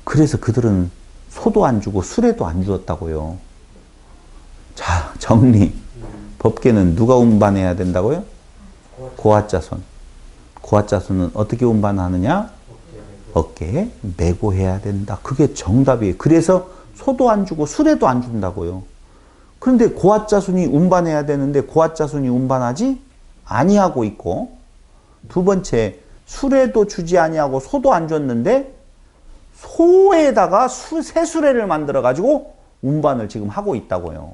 그래서 그들은 소도 안 주고 수레도 안 주었다고요. 자, 정리. 법계는 누가 운반해야 된다고요? 고앗 자손. 고앗 자손은 어떻게 운반하느냐? 어깨에 메고 해야 된다. 그게 정답이에요. 그래서 소도 안 주고 수레도 안 준다고요. 그런데 고앗 자손이 운반해야 되는데 고앗 자손이 운반하지 아니하고 있고, 두 번째 수레도 주지 아니하고 소도 안 줬는데 소에다가 새 수레를 만들어 가지고 운반을 지금 하고 있다고요.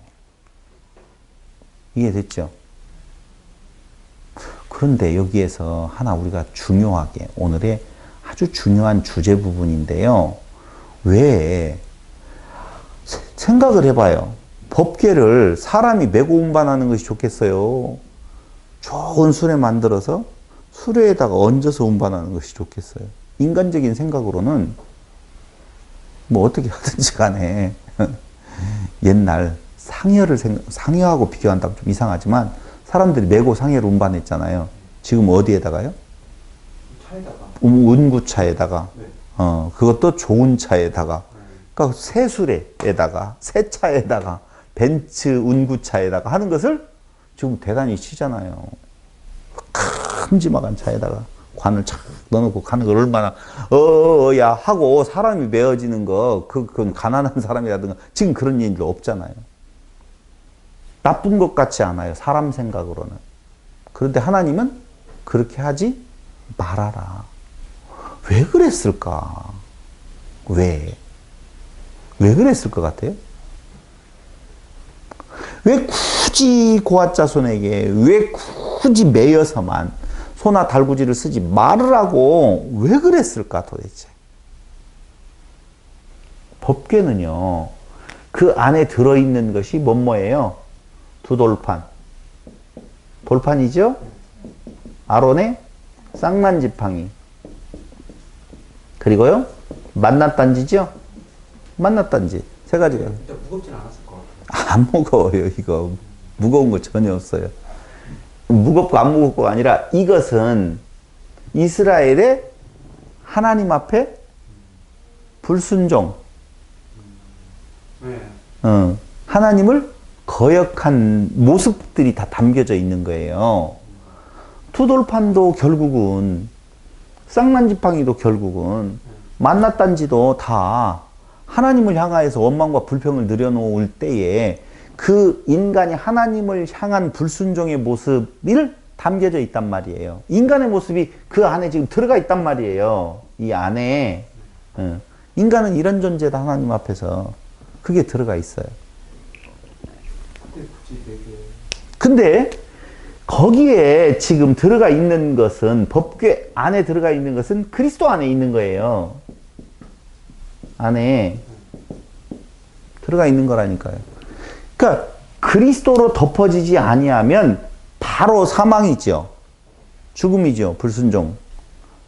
이해됐죠? 그런데 여기에서 하나 우리가 중요하게 오늘의 아주 중요한 주제 부분인데요. 왜 생각을 해봐요. 법궤를 사람이 메고 운반하는 것이 좋겠어요? 좋은 수레 만들어서 수레에다가 얹어서 운반하는 것이 좋겠어요? 인간적인 생각으로는 뭐 어떻게 하든지 간에 옛날 상여하고 비교한다면 좀 이상하지만 사람들이 메고 상여를 운반했잖아요. 지금 어디에다가요? 차에다가. 운구차에다가. 네. 그것도 좋은 차에다가. 그러니까 새 수레에다가, 새 차에다가, 벤츠 운구차에다가 하는 것을 지금 대단히 치잖아요. 큼지막한 차에다가 관을 착 넣어놓고 가는 걸 얼마나, 야 하고 사람이 메어지는 거, 그건 가난한 사람이라든가, 지금 그런 일도 없잖아요. 나쁜 것 같지 않아요. 사람 생각으로는. 그런데 하나님은 그렇게 하지 말아라. 왜 그랬을까? 왜 그랬을 것 같아요? 왜 굳이 고앗 자손에게, 왜 굳이 매여서만 소나 달구지를 쓰지 말으라고 왜 그랬을까 도대체? 법궤는요, 그 안에 들어있는 것이 뭐예요? 두 돌판. 돌판이죠? 아론의 쌍난지팡이. 그리고요, 만낫단지죠? 만낫단지. 세 가지가. 일단 무겁진 않았을 것 같아요. 안 무거워요, 이거. 무거운 거 전혀 없어요. 무겁고 안 무겁고가 아니라 이것은 이스라엘의 하나님 앞에 불순종. 네. 하나님을 거역한 모습들이 다 담겨져 있는 거예요. 투돌판도 결국은, 쌍난지팡이도 결국은, 만낫단지도 다 하나님을 향하여서 원망과 불평을 늘여놓을 때에 그 인간이 하나님을 향한 불순종의 모습이 담겨져 있단 말이에요. 인간의 모습이 그 안에 지금 들어가 있단 말이에요. 이 안에. 인간은 이런 존재다, 하나님 앞에서. 그게 들어가 있어요. 근데 거기에 지금 들어가 있는 것은, 법궤 안에 들어가 있는 것은 그리스도 안에 있는 거예요. 안에 들어가 있는 거라니까요. 그러니까 그리스도로 덮어지지 아니하면 바로 사망이죠. 죽음이죠. 불순종.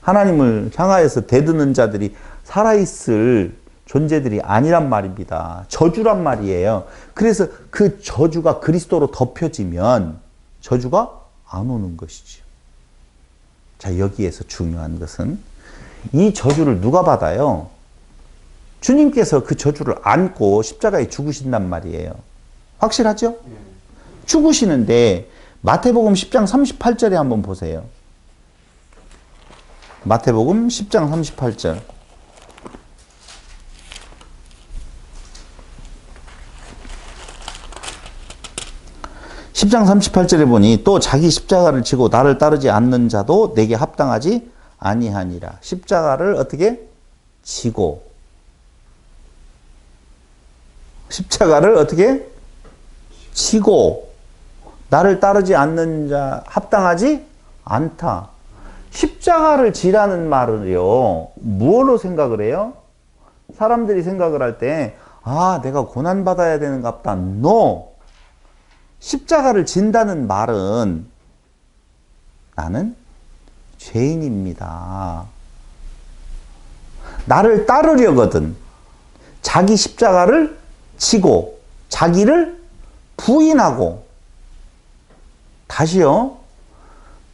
하나님을 향하여서 대드는 자들이 살아있을 존재들이 아니란 말입니다. 저주란 말이에요. 그래서 그 저주가 그리스도로 덮여지면 저주가 안 오는 것이죠. 자, 여기에서 중요한 것은 이 저주를 누가 받아요? 주님께서 그 저주를 안고 십자가에 죽으신단 말이에요. 확실하죠? 예. 죽으시는데 마태복음 10장 38절에 한번 보세요. 마태복음 10장 38절. 십 장 38절에 보니 또 자기 십자가를 지고 나를 따르지 않는 자도 내게 합당하지 아니하니라. 십자가를 어떻게? 지고. 십자가를 어떻게? 지고. 나를 따르지 않는 자 합당하지 않다. 십자가를 지라는 말은요, 무엇로 생각을 해요? 사람들이 생각을 할 때, 아, 내가 고난받아야 되는갑다. No! 십자가를 진다는 말은 나는 죄인입니다. 나를 따르려거든 자기 십자가를 지고 자기를 부인하고, 다시요,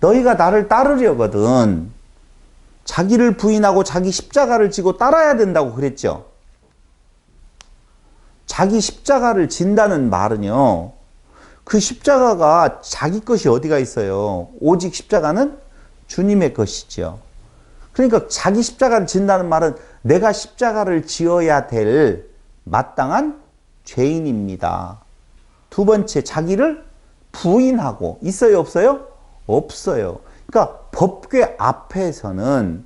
너희가 나를 따르려거든 자기를 부인하고 자기 십자가를 지고 따라야 된다고 그랬죠. 자기 십자가를 진다는 말은요, 그 십자가가 자기 것이 어디가 있어요? 오직 십자가는 주님의 것이죠. 그러니까 자기 십자가를 진다는 말은 내가 십자가를 지어야 될 마땅한 죄인입니다. 두 번째, 자기를 부인하고 있어요, 없어요? 없어요. 그러니까 법궤 앞에서는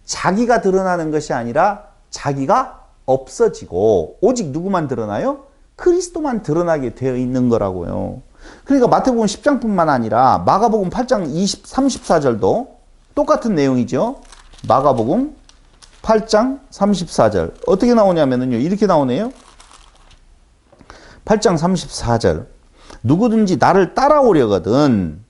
자기가 드러나는 것이 아니라 자기가 없어지고 오직 누구만 드러나요? 그리스도만 드러나게 되어 있는 거라고요. 그러니까 마태복음 10장뿐만 아니라 마가복음 8장 34절도 똑같은 내용이죠. 마가복음 8장 34절 어떻게 나오냐면요, 이렇게 나오네요. 8장 34절 누구든지 나를 따라오려거든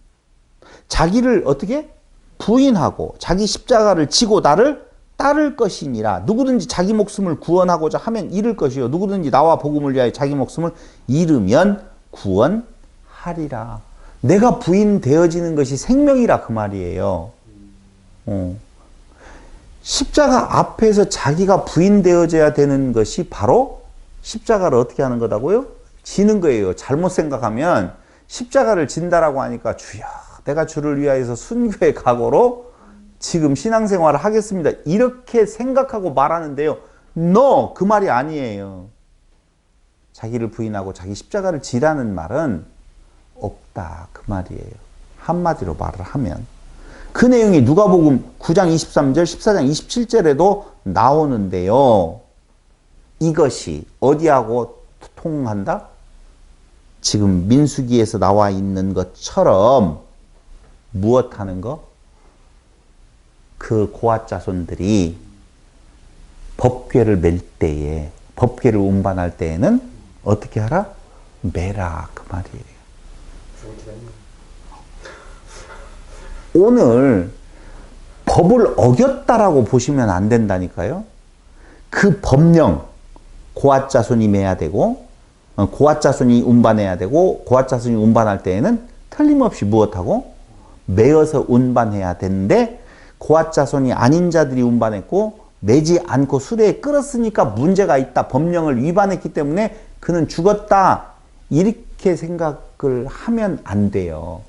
자기를 어떻게? 부인하고 자기 십자가를 지고 나를 따를 것이니라. 누구든지 자기 목숨을 구원하고자 하면 잃을 것이요 누구든지 나와 복음을 위하여 자기 목숨을 잃으면 구원하리라. 내가 부인되어지는 것이 생명이라 그 말이에요. 십자가 앞에서 자기가 부인되어져야 되는 것이 바로 십자가를 어떻게 하는 거다고요? 지는 거예요. 잘못 생각하면 십자가를 진다라고 하니까 주여 내가 주를 위하여서 순교의 각오로 지금 신앙생활을 하겠습니다, 이렇게 생각하고 말하는데요. No! 그 말이 아니에요. 자기를 부인하고 자기 십자가를 지라는 말은 없다 그 말이에요. 한마디로 말을 하면 그 내용이 누가복음 9장 23절 14장 27절에도 나오는데요. 이것이 어디하고 통한다? 지금 민수기에서 나와 있는 것처럼 무엇하는 거? 그 고아 자손들이 법궤를 맬 때에, 법궤를 운반할 때에는 어떻게 하라? 매라 그 말이에요. 오늘 법을 어겼다라고 보시면 안 된다니까요. 그 법령 고아 자손이 매야 되고 고아 자손이 운반해야 되고 고아 자손이 운반할 때에는 틀림없이 무엇하고? 매어서 운반해야 되는데 고아 자손이 아닌 자들이 운반했고 매지 않고 수레에 끌었으니까 문제가 있다. 법령을 위반했기 때문에 그는 죽었다. 이렇게 생각을 하면 안 돼요.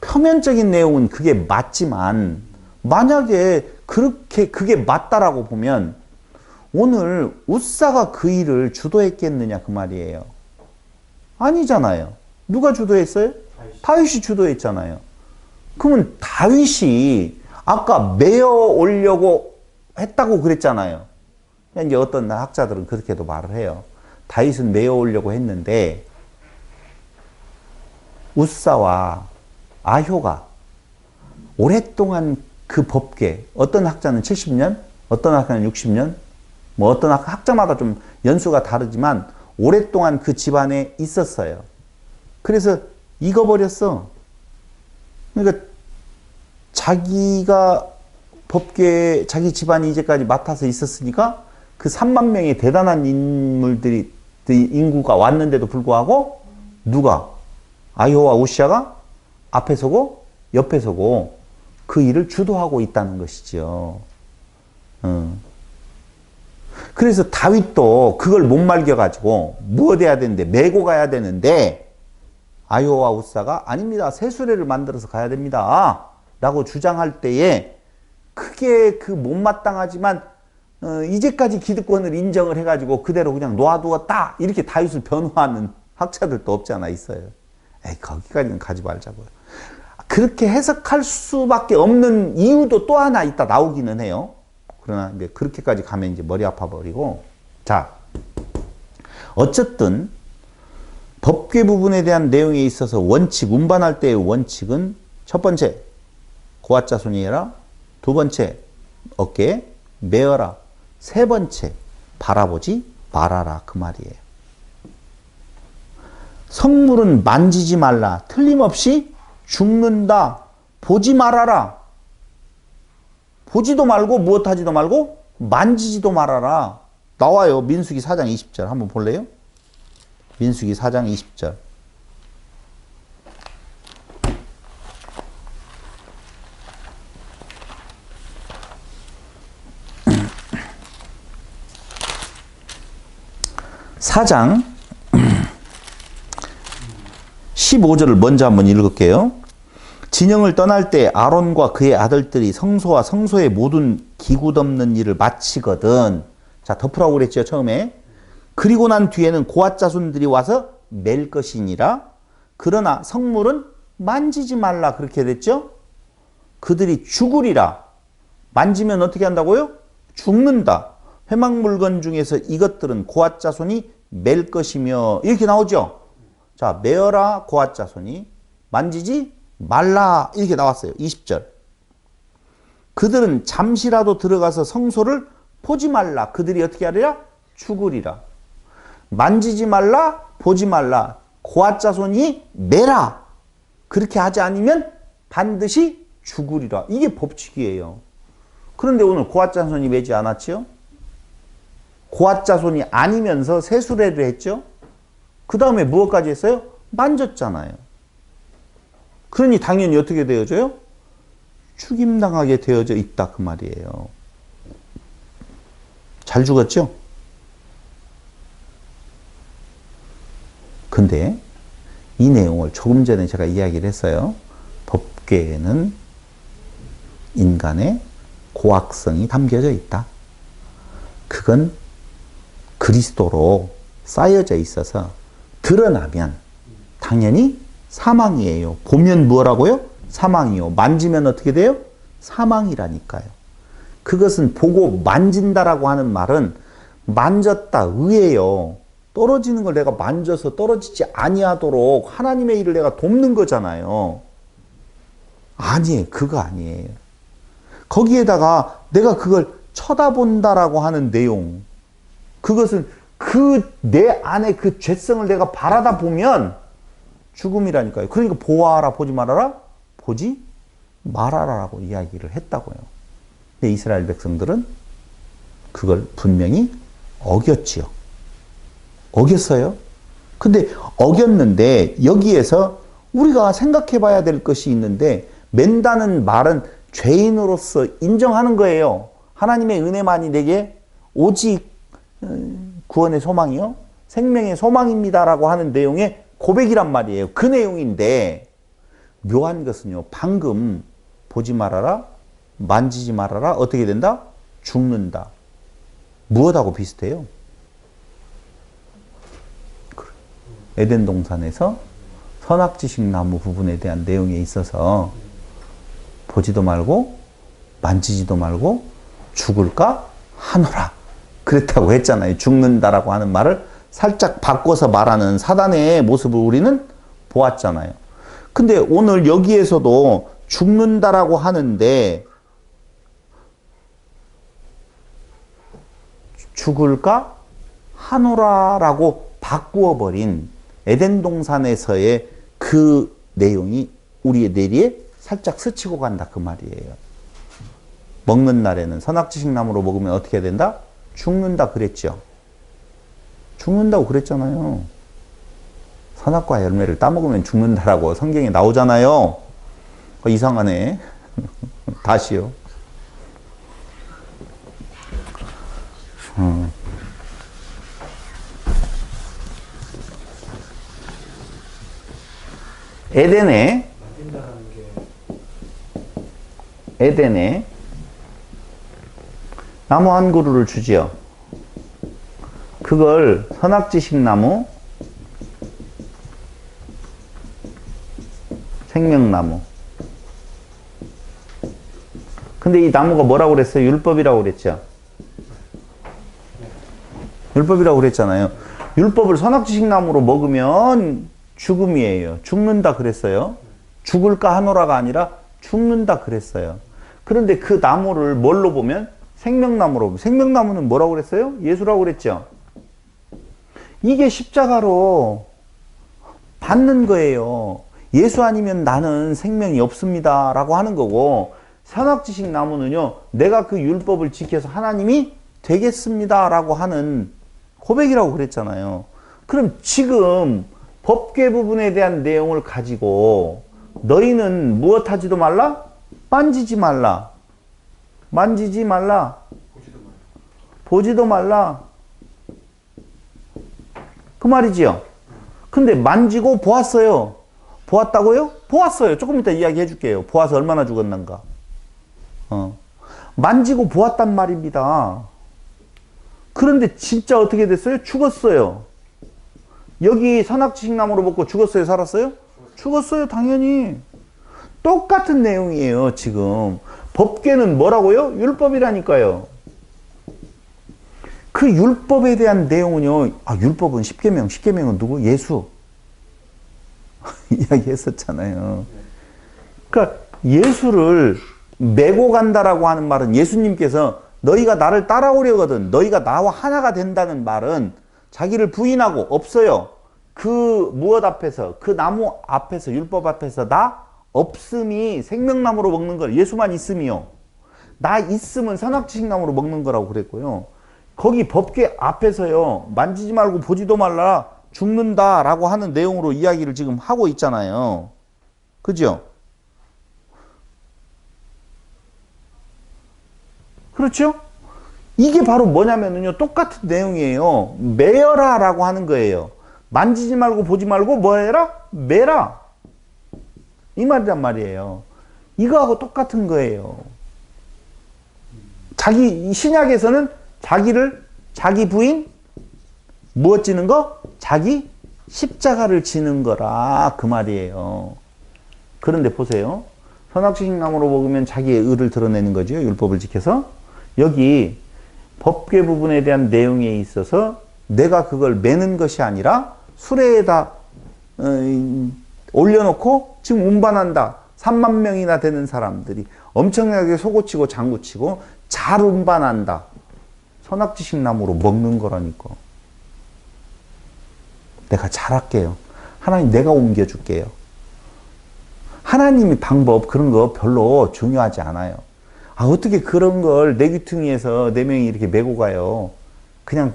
표면적인 내용은 그게 맞지만 만약에 그렇게 그게 맞다라고 보면 오늘 웃사가 그 일을 주도했겠느냐 그 말이에요. 아니잖아요. 누가 주도했어요? 다윗이 주도했잖아요. 그러면 다윗이 아까 메어 오려고 했다고 그랬잖아요. 이제 어떤 학자들은 그렇게도 말을 해요. 다윗은 메어 오려고 했는데 웃사와 아효가 오랫동안 그 법궤, 어떤 학자는 70년, 어떤 학자는 60년, 뭐 어떤 학자마다 좀 연수가 다르지만 오랫동안 그 집안에 있었어요. 그래서 익어버렸어. 그러니까 자기가 법궤 자기 집안이 이제까지 맡아서 있었으니까 그 3만 명의 대단한 인물들이 인구가 왔는데도 불구하고 누가? 아효와 우시아가 앞에 서고 옆에 서고 그 일을 주도하고 있다는 것이죠. 그래서 다윗도 그걸 못 말겨가지고 무엇 해야 되는데 메고 가야 되는데 아요와 우사가 아닙니다. 새 수레를 만들어서 가야 됩니다. 라고 주장할 때에 크게 그 못마땅하지만 이제까지 기득권을 인정을 해가지고 그대로 그냥 놓아두었다. 이렇게 다윗을 변호하는 학자들도 없지 않아 있어요. 에이, 거기까지는 가지 말자고요. 그렇게 해석할 수밖에 없는 이유도 또 하나 있다 나오기는 해요. 그러나 이제 그렇게까지 가면 이제 머리 아파버리고. 자, 어쨌든 법궤 부분에 대한 내용에 있어서 원칙, 운반할 때의 원칙은 첫 번째, 고아자손이 해라. 두 번째, 어깨에 메어라. 세 번째, 바라보지 말아라. 그 말이에요. 성물은 만지지 말라. 틀림없이 죽는다. 보지 말아라. 보지도 말고 무엇하지도 말고 만지지도 말아라. 나와요. 민수기 4장 20절. 한번 볼래요? 민수기 4장 20절. 사장 15절을 먼저 한번 읽을게요. 진영을 떠날 때 아론과 그의 아들들이 성소와 성소의 모든 기구 덮는 일을 마치거든. 자, 덮으라고 그랬죠, 처음에. 그리고 난 뒤에는 고앗 자손들이 와서 맬 것이니라. 그러나 성물은 만지지 말라. 그렇게 됐죠? 그들이 죽으리라. 만지면 어떻게 한다고요? 죽는다. 회막 물건 중에서 이것들은 고앗 자손이 맬 것이며, 이렇게 나오죠? 자, 메어라 고앗 자손이 만지지 말라. 이렇게 나왔어요. 20절. 그들은 잠시라도 들어가서 성소를 보지 말라. 그들이 어떻게 하리라? 죽으리라. 만지지 말라. 보지 말라. 고앗 자손이 매라. 그렇게 하지 않으면 반드시 죽으리라. 이게 법칙이에요. 그런데 오늘 고앗 자손이 매지 않았죠? 고앗 자손이 아니면서 세수레를 했죠? 그 다음에 무엇까지 했어요? 만졌잖아요. 그러니 당연히 어떻게 되어져요? 죽임당하게 되어져 있다. 그 말이에요. 잘 죽었죠? 근데 이 내용을 조금 전에 제가 이야기를 했어요. 법궤에는 인간의 고악성이 담겨져 있다. 그건 그리스도로 쌓여져 있어서 드러나면 당연히 사망이에요. 보면 뭐라고요? 사망이요. 만지면 어떻게 돼요? 사망이라니까요. 그것은 보고 만진다라고 하는 말은 만졌다, 의예요. 떨어지는 걸 내가 만져서 떨어지지 아니하도록 하나님의 일을 내가 돕는 거잖아요. 아니에요. 그거 아니에요. 거기에다가 내가 그걸 쳐다본다라고 하는 내용, 그것은 그 내 안에 그 죄성을 내가 바라다 보면 죽음이라니까요. 그러니까 보아하라, 보지 말아라, 보지 말아라라고 이야기를 했다고요. 근데 이스라엘 백성들은 그걸 분명히 어겼지요. 어겼어요. 근데 어겼는데 여기에서 우리가 생각해 봐야 될 것이 있는데, 맨다는 말은 죄인으로서 인정하는 거예요. 하나님의 은혜만이 내게 오직 구원의 소망이요, 생명의 소망입니다라고 하는 내용의 고백이란 말이에요. 그 내용인데 묘한 것은요, 방금 보지 말아라, 만지지 말아라, 어떻게 된다? 죽는다. 무엇하고 비슷해요? 에덴 동산에서 선악지식 나무 부분에 대한 내용에 있어서 보지도 말고 만지지도 말고 죽을까 하노라. 그랬다고 했잖아요. 죽는다라고 하는 말을 살짝 바꿔서 말하는 사단의 모습을 우리는 보았잖아요. 근데 오늘 여기에서도 죽는다라고 하는데 죽을까 하노라라고 바꾸어버린 에덴 동산에서의 그 내용이 우리의 뇌리에 살짝 스치고 간다. 그 말이에요. 먹는 날에는 선악지식 나무로 먹으면 어떻게 된다? 죽는다 그랬죠. 죽는다고 그랬잖아요. 선악과 열매를 따먹으면 죽는다라고 성경에 나오잖아요. 이상하네. 다시요. 에덴에 만든다라는 게 에덴에 나무 한 그루를 주지요. 그걸 선악지식 나무, 생명나무. 근데 이 나무가 뭐라고 그랬어요? 율법이라고 그랬죠. 율법이라고 그랬잖아요. 율법을 선악지식 나무로 먹으면 죽음이에요. 죽는다 그랬어요. 죽을까 하노라가 아니라 죽는다 그랬어요. 그런데 그 나무를 뭘로 보면? 생명나무로 보면. 생명나무는 뭐라고 그랬어요? 예수라고 그랬죠. 이게 십자가로 받는 거예요. 예수 아니면 나는 생명이 없습니다 라고 하는 거고, 선악지식 나무는요, 내가 그 율법을 지켜서 하나님이 되겠습니다 라고 하는 고백이라고 그랬잖아요. 그럼 지금 법궤 부분에 대한 내용을 가지고 너희는 무엇하지도 말라? 만지지 말라. 만지지 말라. 보지도 말라. 그 말이지요. 근데 만지고 보았어요. 보았다고요? 보았어요. 조금 이따 이야기해 줄게요. 보아서 얼마나 죽었는가. 만지고 보았단 말입니다. 그런데 진짜 어떻게 됐어요? 죽었어요. 여기 선악지식 나무로 먹고 죽었어요? 살았어요? 죽었어요. 당연히. 똑같은 내용이에요. 지금. 법궤는 뭐라고요? 율법이라니까요. 그 율법에 대한 내용은요. 율법은 10계명. 10계명은 누구? 예수. 이야기했었잖아요. 그러니까 예수를 메고 간다라고 하는 말은 예수님께서 너희가 나를 따라오려거든 너희가 나와 하나가 된다는 말은 자기를 부인하고 없어요. 그 무엇 앞에서 그 나무 앞에서 율법 앞에서 나 없음이 생명나무로 먹는 걸 예수만 있음이요. 나 있음은 선악지식 나무로 먹는 거라고 그랬고요. 거기 법궤 앞에서요. 만지지 말고 보지도 말라 죽는다라고 하는 내용으로 이야기를 지금 하고 있잖아요. 그죠? 그렇죠? 이게 바로 뭐냐면요. 똑같은 내용이에요. 매여라라고 하는 거예요. 만지지 말고 보지 말고 뭐 해라? 매라. 이 말이란 말이에요. 이거하고 똑같은 거예요. 신약에서는 자기 부인, 무엇 지는 거? 자기 십자가를 지는 거라 그 말이에요. 그런데 보세요. 선악지식 나무로 먹으면 자기의 의를 드러내는 거죠. 율법을 지켜서. 여기 법궤 부분에 대한 내용에 있어서 내가 그걸 매는 것이 아니라 수레에다 올려놓고 지금 운반한다. 3만 명이나 되는 사람들이 엄청나게 소고치고 장구치고 잘 운반한다. 선악지식 나무로 먹는 거라니까. 내가 잘할게요. 하나님 내가 옮겨줄게요. 하나님의 방법 그런 거 별로 중요하지 않아요. 어떻게 그런 걸 내 귀퉁이에서 4명이 이렇게 메고 가요. 그냥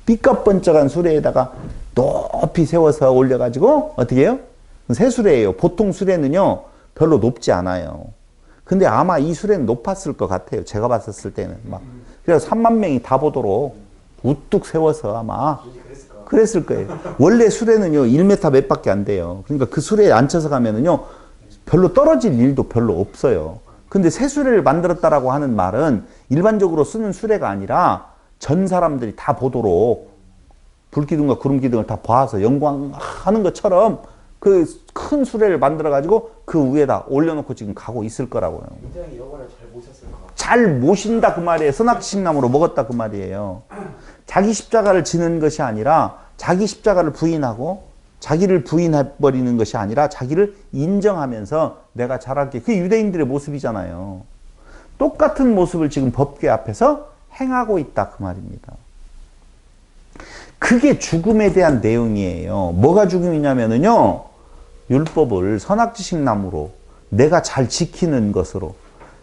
삐까번쩍한 수레에다가 높이 세워서 올려가지고 어떻게 해요? 새 수레예요. 보통 수레는요 별로 높지 않아요. 근데 아마 이 수레는 높았을 것 같아요. 제가 봤었을 때는 그래서 3만 명이 다 보도록 우뚝 세워서 아마 그랬을 거예요. 원래 수레는요 1m 몇 밖에 안 돼요. 그러니까 그 수레에 앉혀서 가면은요 별로 떨어질 일도 별로 없어요. 근데 새 수레를 만들었다라고 하는 말은 일반적으로 쓰는 수레가 아니라 전 사람들이 다 보도록 불기둥과 구름기둥을 다 봐서 영광하는 것처럼 그 큰 수레를 만들어 가지고 그 위에다 올려놓고 지금 가고 있을 거라고요. 굉장히 여관을 잘 모셨을 것 같아요. 잘 모신다 그 말이에요. 선악지식 나무로 먹었다 그 말이에요. 자기 십자가를 지는 것이 아니라 자기 십자가를 부인하고 자기를 부인해버리는 것이 아니라 자기를 인정하면서 내가 잘할게. 그게 유대인들의 모습이잖아요. 똑같은 모습을 지금 법궤 앞에서 행하고 있다 그 말입니다. 그게 죽음에 대한 내용이에요. 뭐가 죽음이냐면요. 율법을 선악지식 나무로 내가 잘 지키는 것으로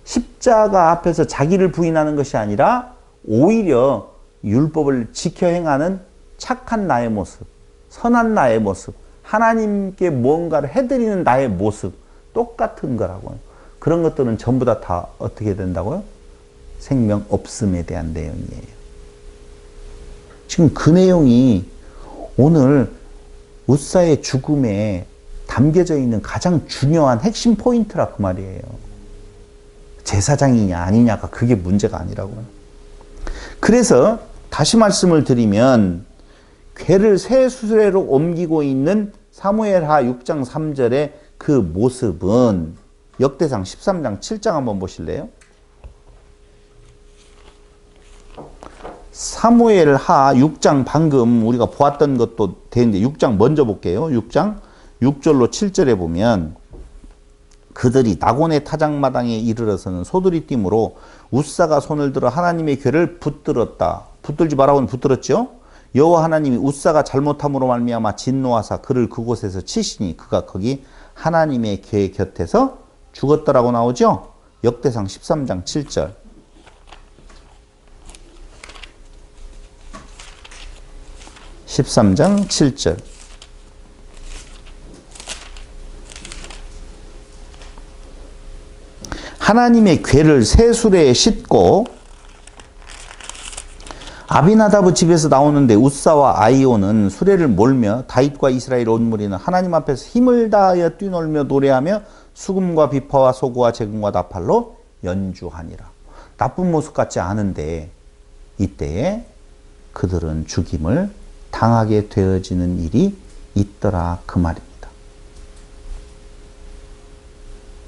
십자가 앞에서 자기를 부인하는 것이 아니라 오히려 율법을 지켜 행하는 착한 나의 모습, 선한 나의 모습, 하나님께 무언가를 해드리는 나의 모습 똑같은 거라고요. 그런 것들은 전부 다 어떻게 된다고요? 생명 없음에 대한 내용이에요. 지금 그 내용이 오늘 웃사의 죽음에 담겨져 있는 가장 중요한 핵심 포인트라 그 말이에요. 제사장이냐 아니냐가 그게 문제가 아니라고요. 그래서 다시 말씀을 드리면 궤를 새 수레로 옮기고 있는 사무엘하 6장 3절의 그 모습은 역대상 13장 7장 한번 보실래요? 사무엘하 6장 방금 우리가 보았던 것도 되는데 6장 먼저 볼게요. 6장 6절로 7절에 보면 그들이 나곤의 타작마당에 이르러서는 소들이 띠므로 웃사가 손을 들어 하나님의 궤를 붙들었다. 붙들지 말라고는 붙들었죠. 여호와 하나님이 웃사가 잘못함으로 말미암아 진노하사 그를 그곳에서 치시니 그가 거기 하나님의 궤 곁에서 죽었다라고 나오죠. 역대상 13장 7절. (13장 7절) 하나님의 궤를 새 수레에 싣고 아비나답의 집에서 나오는데 웃사와 아이오는 수레를 몰며 다윗과 이스라엘 온 무리는 하나님 앞에서 힘을 다하여 뛰놀며 노래하며 수금과 비파와 소구와 재금과 나팔로 연주하니라. 나쁜 모습 같지 않은데 이때에 그들은 죽임을 당하게 되어지는 일이 있더라 그 말입니다.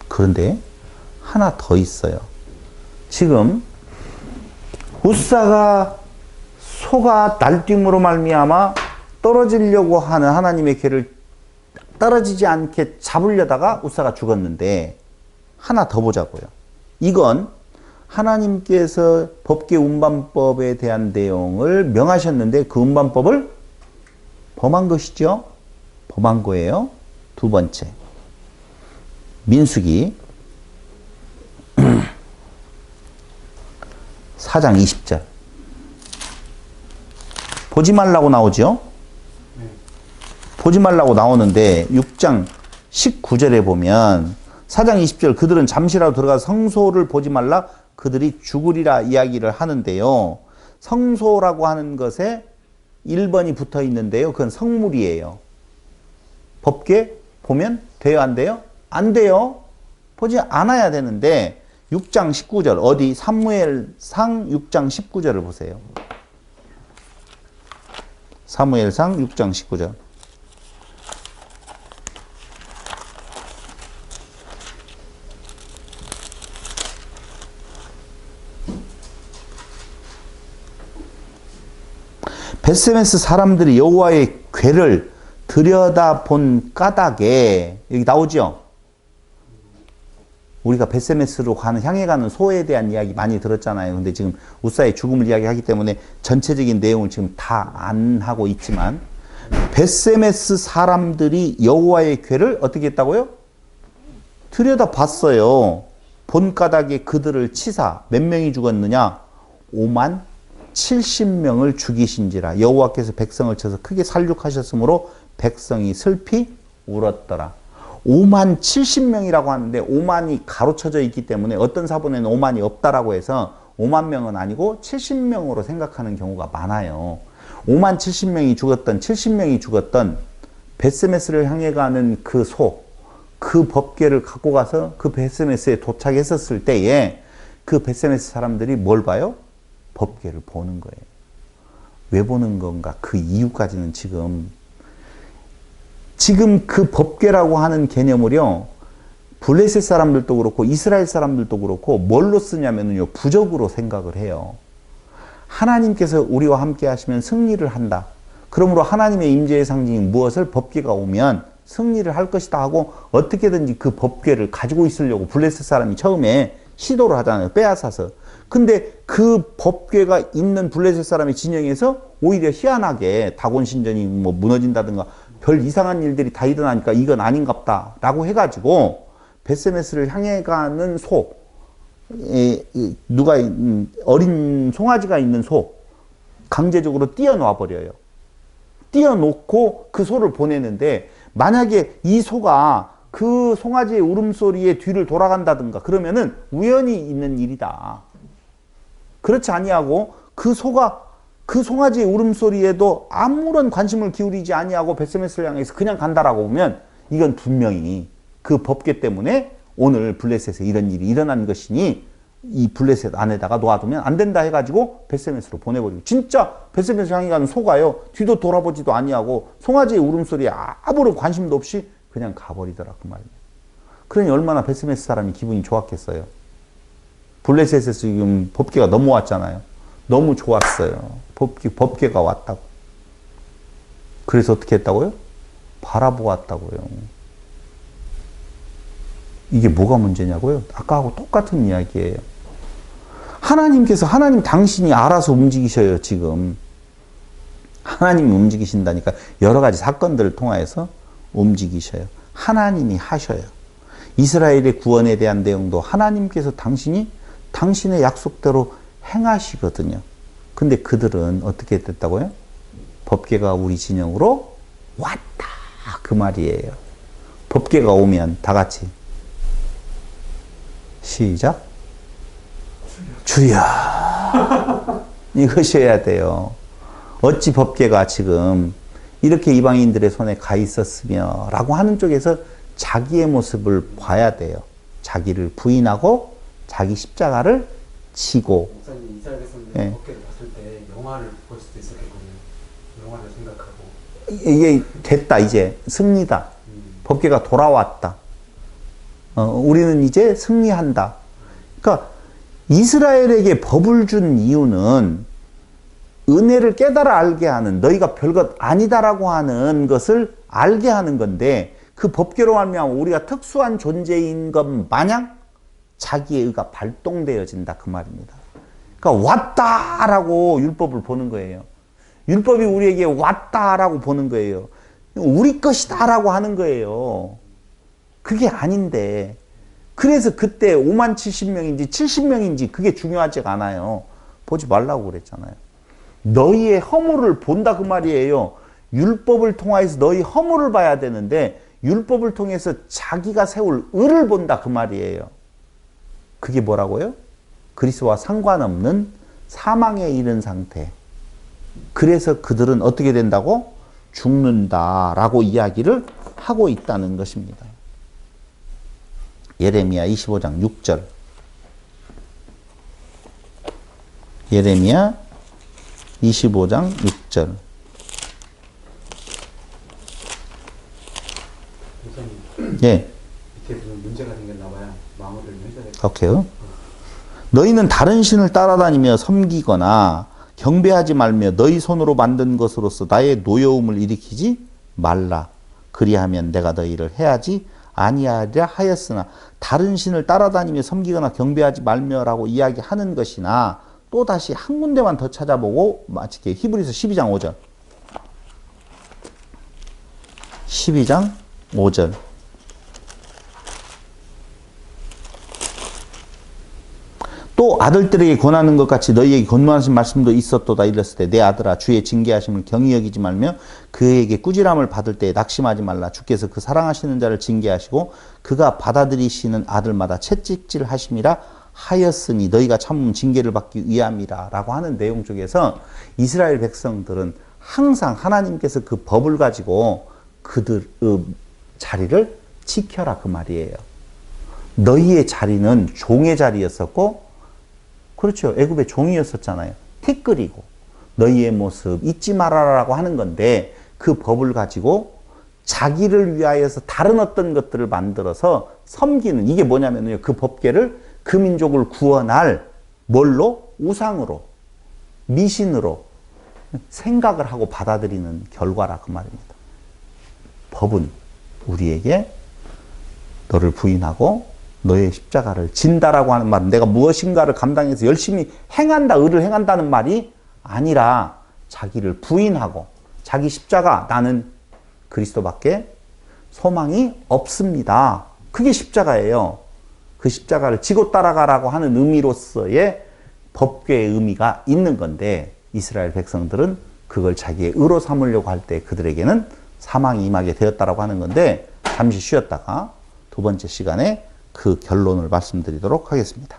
그런데 하나 더 있어요. 지금 웃사가 소가 날뛰므로 말미암아 떨어지려고 하는 하나님의 궤를 떨어지지 않게 잡으려다가 웃사가 죽었는데 하나 더 보자고요. 이건 하나님께서 법계 운반법에 대한 내용을 명하셨는데 그 운반법을 범한 것이죠. 범한 거예요. 두 번째, 민수기 4장 20절 보지 말라고 나오죠. 보지 말라고 나오는데 6장 19절에 보면 4장 20절 그들은 잠시라도 들어가서 성소를 보지 말라 그들이 죽으리라 이야기를 하는데요. 성소라고 하는 것에 1번이 붙어 있는데요. 그건 성물이에요. 법궤 보면 돼요? 안 돼요? 안 돼요. 보지 않아야 되는데 6장 19절 어디 사무엘상 6장 19절을 보세요. 사무엘상 6장 19절 벳세메스 사람들이 여호와의 궤를 들여다본 까닭에 여기 나오죠. 우리가 벳세메스로 향해 가는 소에 대한 이야기 많이 들었잖아요. 근데 지금 웃사의 죽음을 이야기하기 때문에 전체적인 내용을 지금 다 안 하고 있지만 벳세메스 사람들이 여호와의 궤를 어떻게 했다고요? 들여다봤어요. 본 까닭에 그들을 치사 몇 명이 죽었느냐? 5만 70명을 죽이신지라. 여호와께서 백성을 쳐서 크게 살육하셨으므로 백성이 슬피 울었더라. 5만 70명이라고 하는데 5만이 가로쳐져 있기 때문에 어떤 사본에는 5만이 없다라고 해서 5만 명은 아니고 70명으로 생각하는 경우가 많아요. 5만 70명이 죽었던 70명이 죽었던 벳세메스를 향해 가는 그 소, 그 법궤를 갖고 가서 그 벳세메스에 도착했었을 때에 그 벳세메스 사람들이 뭘 봐요? 법궤를 보는 거예요. 왜 보는 건가? 그 이유까지는 지금 그 법궤라고 하는 개념을요, 블레셋 사람들도 그렇고 이스라엘 사람들도 그렇고 뭘로 쓰냐면요, 부적으로 생각을 해요. 하나님께서 우리와 함께 하시면 승리를 한다. 그러므로 하나님의 임재의 상징인 무엇을 법궤가 오면 승리를 할 것이다 하고 어떻게든지 그 법궤를 가지고 있으려고 블레셋 사람이 처음에 시도를 하잖아요. 빼앗아서. 근데 그 법궤가 있는 블레셋 사람의 진영에서 오히려 희한하게 다곤 신전이 뭐 무너진다든가 별 이상한 일들이 다 일어나니까 이건 아닌갑다 라고 해가지고 벳세메스를 향해 가는 소, 어린 송아지가 있는 소 강제적으로 띄어놓아 버려요. 띄어놓고 그 소를 보내는데 만약에 이 소가 그 송아지의 울음소리에 뒤를 돌아간다든가 그러면은 우연히 있는 일이다. 그렇지 아니하고 그 송아지의 울음소리에도 아무런 관심을 기울이지 아니하고 벳세메스를 향해서 그냥 간다라고 보면 이건 분명히 그 법궤 때문에 오늘 블레셋에 이런 일이 일어난 것이니 이 블레셋 안에다가 놓아두면 안 된다 해가지고 벳세메스로 보내버리고 진짜 벳세메스 향해 가는 소가요 뒤도 돌아보지도 아니하고 송아지의 울음소리에 아무런 관심도 없이 그냥 가버리더라 그 말이에요. 그러니 얼마나 벳세메스 사람이 기분이 좋았겠어요. 블레셋에서 지금 법궤가 넘어왔잖아요. 너무 좋았어요. 법궤가 왔다고. 그래서 어떻게 했다고요? 바라보았다고요. 이게 뭐가 문제냐고요? 아까하고 똑같은 이야기예요. 하나님 당신이 알아서 움직이셔요, 지금. 하나님이 움직이신다니까 여러 가지 사건들을 통하여서 움직이셔요. 하나님이 하셔요. 이스라엘의 구원에 대한 내용도 하나님께서 당신의 약속대로 행하시거든요. 근데 그들은 어떻게 됐다고요? 법궤가 우리 진영으로 왔다. 그 말이에요. 법궤가 오면 다 같이 시작. 주여. 이것이어야 돼요. 어찌 법궤가 지금 이렇게 이방인들의 손에 가 있었으며 라고 하는 쪽에서 자기의 모습을 봐야 돼요. 자기를 부인하고 자기 십자가를 지고. 목사님 이스라엘 백성들이 법궤를 봤을 때 영화를 볼 수도 있었겠군요. 영화를 생각하고. 이게 됐다 이제 승리다. 법궤가 돌아왔다. 우리는 이제 승리한다. 그러니까 이스라엘에게 법을 준 이유는 은혜를 깨달아 알게 하는 너희가 별것 아니다라고 하는 것을 알게 하는 건데 그 법궤로 말미암아 우리가 특수한 존재인 것 마냥 자기의 의가 발동되어진다 그 말입니다. 그러니까 왔다라고 율법을 보는 거예요. 율법이 우리에게 왔다라고 보는 거예요. 우리 것이다라고 하는 거예요. 그게 아닌데 그래서 그때 5만 70명인지 70명인지 그게 중요하지가 않아요. 보지 말라고 그랬잖아요. 너희의 허물을 본다 그 말이에요. 율법을 통하여서 너희 허물을 봐야 되는데 율법을 통해서 자기가 세울 의를 본다 그 말이에요. 그게 뭐라고요? 그리스도와 상관없는 사망에 이른 상태. 그래서 그들은 어떻게 된다고? 죽는다라고 이야기를 하고 있다는 것입니다. 예레미야 25장 6절. 예레미야 25장 6절. 목사님. 예. 밑에 무슨 문제가 생겼나 봐요. 마무리를 해줘야 될 것 오케이. 너희는 다른 신을 따라다니며 섬기거나 경배하지 말며 너희 손으로 만든 것으로서 나의 노여움을 일으키지 말라. 그리하면 내가 너희를 해하지 아니하리라 하였으나 다른 신을 따라다니며 섬기거나 경배하지 말며라고 이야기하는 것이나 또다시 한 군데만 더 찾아보고 마칠게요. 히브리서 12장 5절. 12장 5절. 또 아들들에게 권하는 것 같이 너희에게 권면하신 말씀도 있었도다 이랬을 때 내 아들아 주의 징계하심을 경히 여기지 말며 그에게 꾸지람을 받을 때에 낙심하지 말라. 주께서 그 사랑하시는 자를 징계하시고 그가 받아들이시는 아들마다 채찍질 하심이라 하였으니 너희가 참으면 징계를 받기 위함이라 라고 하는 내용 쪽에서 이스라엘 백성들은 항상 하나님께서 그 법을 가지고 그들의 자리를 지켜라 그 말이에요. 너희의 자리는 종의 자리였었고 그렇죠. 애굽의 종이었었잖아요. 티끌이고 너희의 모습 잊지 말아라라고 하는 건데 그 법을 가지고 자기를 위하여서 다른 어떤 것들을 만들어서 섬기는 이게 뭐냐면요. 그 법궤를 그 민족을 구원할 뭘로? 우상으로 미신으로 생각을 하고 받아들이는 결과라 그 말입니다. 법은 우리에게 너를 부인하고 너의 십자가를 진다라고 하는 말은 내가 무엇인가를 감당해서 열심히 행한다, 의를 행한다는 말이 아니라 자기를 부인하고 자기 십자가 나는 그리스도밖에 소망이 없습니다. 그게 십자가예요. 그 십자가를 지고 따라가라고 하는 의미로서의 법궤의 의미가 있는 건데 이스라엘 백성들은 그걸 자기의 의로 삼으려고 할 때 그들에게는 사망이 임하게 되었다라고 하는 건데 잠시 쉬었다가 두 번째 시간에 그 결론을 말씀드리도록 하겠습니다.